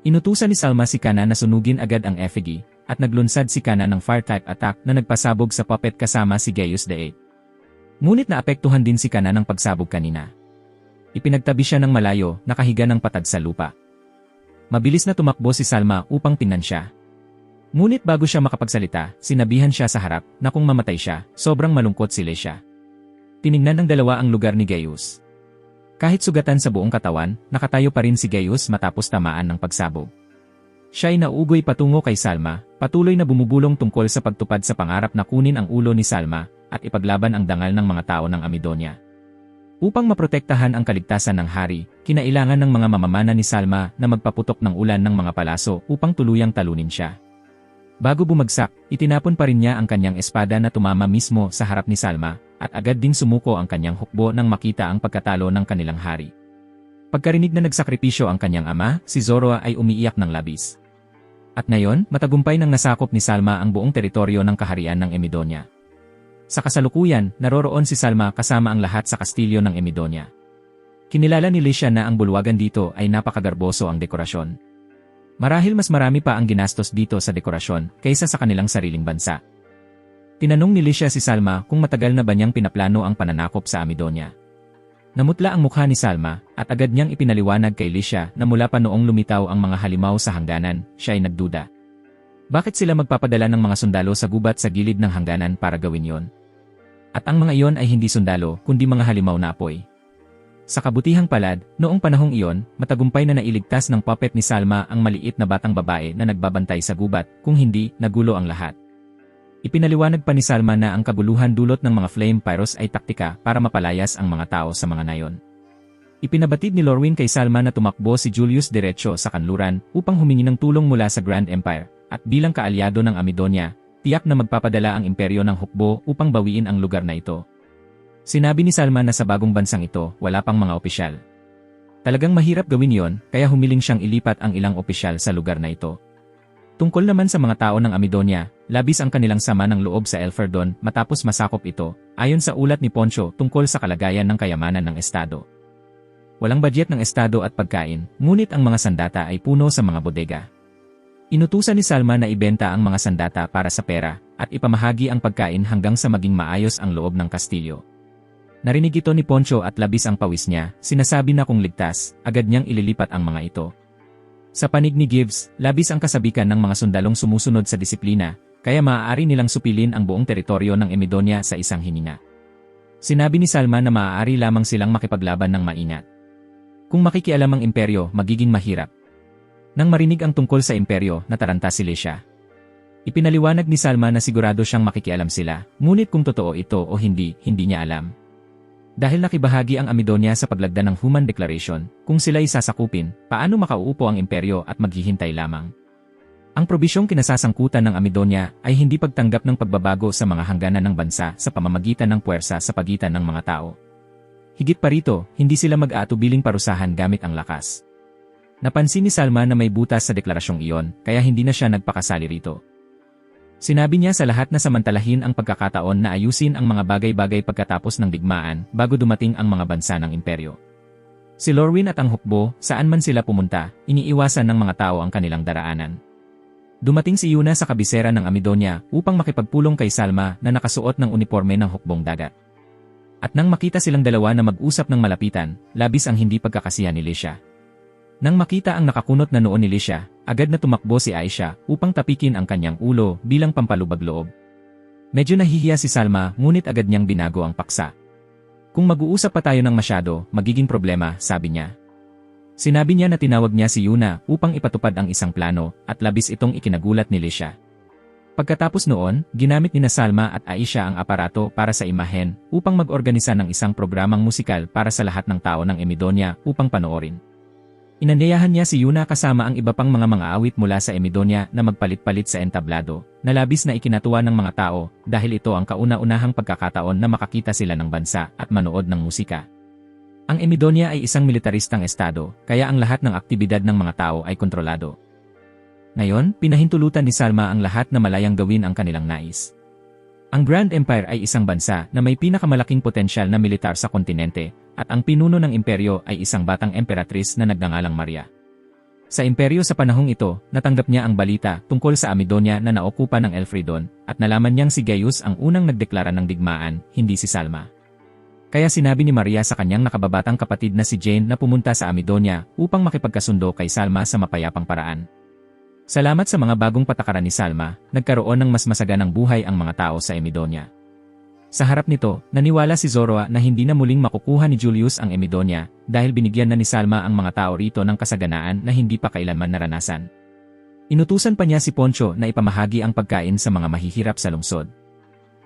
Inutusan ni Salma si Kana na sunugin agad ang effigy, at naglunsad si Kana ng fire-type attack na nagpasabog sa puppet kasama si Gaius VIII. Ngunit naapektuhan din si Kana ng pagsabog kanina. Ipinagtabi siya ng malayo, nakahiga ng patag sa lupa. Mabilis na tumakbo si Salma upang tingnan siya. Ngunit bago siya makapagsalita, sinabihan siya sa harap na kung mamatay siya, sobrang malungkot si Lesia. Tiningnan ng dalawa ang lugar ni Gaius. Kahit sugatan sa buong katawan, nakatayo pa rin si Gaius matapos tamaan ng pagsabog. Siya ay nauugoy patungo kay Salma, patuloy na bumubulong tungkol sa pagtupad sa pangarap na kunin ang ulo ni Salma at ipaglaban ang dangal ng mga tao ng Amidonia. Upang maprotektahan ang kaligtasan ng hari, kinailangan ng mga mamamana ni Salma na magpaputok ng ulan ng mga palaso upang tuluyang talunin siya. Bago bumagsak, itinapon pa rin niya ang kanyang espada na tumama mismo sa harap ni Salma at agad ding sumuko ang kanyang hukbo nang makita ang pagkatalo ng kanilang hari. Pagkarinig na nagsakripisyo ang kanyang ama, si Zoroa ay umiiyak ng labis. At ngayon, matagumpay nang nasakop ni Salma ang buong teritoryo ng kaharian ng Emidonia. Sa kasalukuyan, naroroon si Salma kasama ang lahat sa kastilyo ng Emidonia. Kinilala ni Lesia na ang bulwagan dito ay napakagarboso ang dekorasyon. Marahil mas marami pa ang ginastos dito sa dekorasyon kaysa sa kanilang sariling bansa. Tinanong ni Lesia si Salma kung matagal na ba niyang pinaplano ang pananakop sa Amidonia. Namutla ang mukha ni Salma at agad niyang ipinaliwanag kay Lesia na mula pa noong lumitaw ang mga halimaw sa hangganan, siya ay nagduda. Bakit sila magpapadala ng mga sundalo sa gubat sa gilid ng hangganan para gawin yon? At ang mga iyon ay hindi sundalo kundi mga halimaw na apoy. Sa kabutihang palad, noong panahong iyon, matagumpay na nailigtas ng puppet ni Salma ang maliit na batang babae na nagbabantay sa gubat, kung hindi, nagulo ang lahat. Ipinaliwanag pa ni Salma na ang kabuluhan dulot ng mga flame pyros ay taktika para mapalayas ang mga tao sa mga nayon. Ipinabatid ni Lorwyn kay Salma na tumakbo si Julius diretso sa kanluran upang humingi ng tulong mula sa Grand Empire, at bilang kaalyado ng Amidonia, tiyak na magpapadala ang imperyo ng hukbo upang bawiin ang lugar na ito. Sinabi ni Salma na sa bagong bansang ito, wala pang mga opisyal. Talagang mahirap gawin yon, kaya humiling siyang ilipat ang ilang opisyal sa lugar na ito. Tungkol naman sa mga tao ng Amidonia, labis ang kanilang sama ng loob sa Elferdon matapos masakop ito, ayon sa ulat ni Poncho tungkol sa kalagayan ng kayamanan ng estado. Walang budget ng estado at pagkain, ngunit ang mga sandata ay puno sa mga bodega. Inutusan ni Salma na ibenta ang mga sandata para sa pera at ipamahagi ang pagkain hanggang sa maging maayos ang loob ng kastilyo. Narinig ito ni Poncho at labis ang pawis niya, sinasabi na kung ligtas, agad niyang ililipat ang mga ito. Sa panig ni Gibbs, labis ang kasabikan ng mga sundalong sumusunod sa disiplina, kaya maaari nilang supilin ang buong teritoryo ng Emidonia sa isang hininga. Sinabi ni Salma na maaari lamang silang makipaglaban ng maingat. Kung makikialam ang imperyo, magiging mahirap. Nang marinig ang tungkol sa imperyo, nataranta si Licia. Ipinaliwanag ni Salma na sigurado siyang makikialam sila, ngunit kung totoo ito o hindi, hindi niya alam. Dahil nakibahagi ang Amidonia sa paglagda ng Human Declaration, kung sila'y sasakupin, paano makauupo ang imperyo at maghihintay lamang? Ang probisyong kinasasangkutan ng Amidonia ay hindi pagtanggap ng pagbabago sa mga hangganan ng bansa sa pamamagitan ng puwersa sa pagitan ng mga tao. Higit pa rito, hindi sila mag-aatubiling parusahan gamit ang lakas. Napansin ni Salma na may butas sa deklarasyong iyon, kaya hindi na siya nagpakasali rito. Sinabi niya sa lahat na samantalahin ang pagkakataon na ayusin ang mga bagay-bagay pagkatapos ng digmaan bago dumating ang mga bansa ng imperyo. Si Lorwyn at ang hukbo, saan man sila pumunta, iniiwasan ng mga tao ang kanilang daraanan. Dumating si Yuna sa kabisera ng Amidonia upang makipagpulong kay Salma na nakasuot ng uniforme ng hukbong dagat. At nang makita silang dalawa na mag-usap ng malapitan, labis ang hindi pagkakasiya ni Licia. Nang makita ang nakakunot na noo ni Licia, agad na tumakbo si Aisha upang tapikin ang kanyang ulo bilang pampalubag-loob. Medyo nahihiya si Salma ngunit agad niyang binago ang paksa. Kung mag-uusap pa tayo ng masyado, magiging problema, sabi niya. Sinabi niya na tinawag niya si Yuna upang ipatupad ang isang plano at labis itong ikinagulat ni Licia. Pagkatapos noon, ginamit ni Salma at Aisha ang aparato para sa imahen upang mag-organisa ng isang programang musikal para sa lahat ng tao ng Emidonia upang panoorin. Inanyayahan niya si Yuna kasama ang iba pang mga awit mula sa Emidonia na magpalit-palit sa entablado, na labis na ikinatuwa ng mga tao dahil ito ang kauna-unahang pagkakataon na makakita sila ng bansa at manood ng musika. Ang Emidonia ay isang militaristang estado, kaya ang lahat ng aktibidad ng mga tao ay kontrolado. Ngayon, pinahintulutan ni Salma ang lahat na malayang gawin ang kanilang nais. Ang Grand Empire ay isang bansa na may pinakamalaking potensyal na militar sa kontinente, at ang pinuno ng imperyo ay isang batang emperatris na nagngangalang Maria. Sa imperyo sa panahong ito, natanggap niya ang balita tungkol sa Amidonia na naokupa ng Elfredon, at nalaman niyang si Gaius ang unang nagdeklara ng digmaan, hindi si Salma. Kaya sinabi ni Maria sa kanyang nakababatang kapatid na si Jane na pumunta sa Amidonia upang makipagkasundo kay Salma sa mapayapang paraan. Salamat sa mga bagong patakaran ni Salma, nagkaroon ng mas masaganang buhay ang mga tao sa Emidonia. Sa harap nito, naniwala si Zoroa na hindi na muling makukuha ni Julius ang Emidonia dahil binigyan na ni Salma ang mga tao rito ng kasaganaan na hindi pa kailanman naranasan. Inutusan pa niya si Poncho na ipamahagi ang pagkain sa mga mahihirap sa lungsod.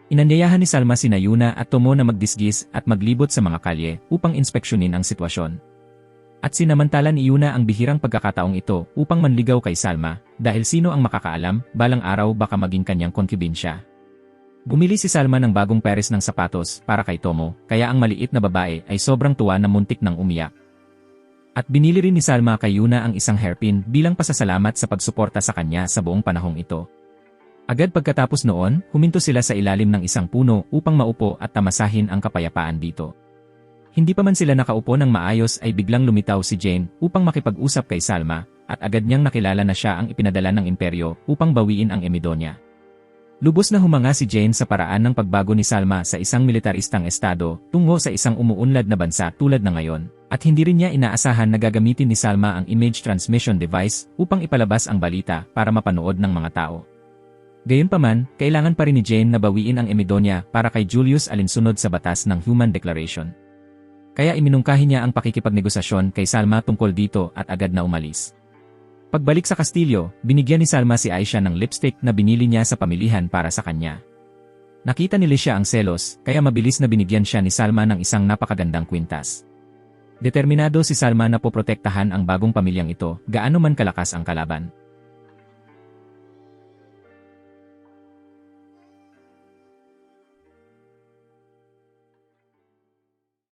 Inanyayahan ni Salma sina Yuna at Tomo na magdisgis at maglibot sa mga kalye upang inspeksyonin ang sitwasyon. At sinamantala ni Yuna ang bihirang pagkakataong ito upang manligaw kay Salma, dahil sino ang makakaalam, balang araw baka maging kanyang concubine siya. Bumili si Salma ng bagong pares ng sapatos para kay Tomo, kaya ang maliit na babae ay sobrang tuwa na muntik nang umiyak. At binili rin ni Salma kay Yuna ang isang hairpin bilang pasasalamat sa pagsuporta sa kanya sa buong panahong ito. Agad pagkatapos noon, huminto sila sa ilalim ng isang puno upang maupo at tamasahin ang kapayapaan dito. Hindi pa man sila nakaupo ng maayos ay biglang lumitaw si Jane upang makipag-usap kay Salma, at agad niyang nakilala na siya ang ipinadala ng imperyo upang bawiin ang Emidonia. Lubos na humanga si Jane sa paraan ng pagbago ni Salma sa isang militaristang estado tungo sa isang umuunlad na bansa tulad na ngayon, at hindi rin niya inaasahan na gagamitin ni Salma ang image transmission device upang ipalabas ang balita para mapanood ng mga tao. Gayunpaman, kailangan pa rin ni Jane na bawiin ang Emidonia para kay Julius alinsunod sa batas ng Human Declaration. Kaya iminungkahi niya ang pakikipagnegosasyon kay Salma tungkol dito at agad na umalis. Pagbalik sa kastilyo, binigyan ni Salma si Aisha ng lipstick na binili niya sa pamilihan para sa kanya. Nakita ni Licia ang selos, kaya mabilis na binigyan siya ni Salma ng isang napakagandang kwintas. Determinado si Salma na poprotektahan ang bagong pamilyang ito, gaano man kalakas ang kalaban.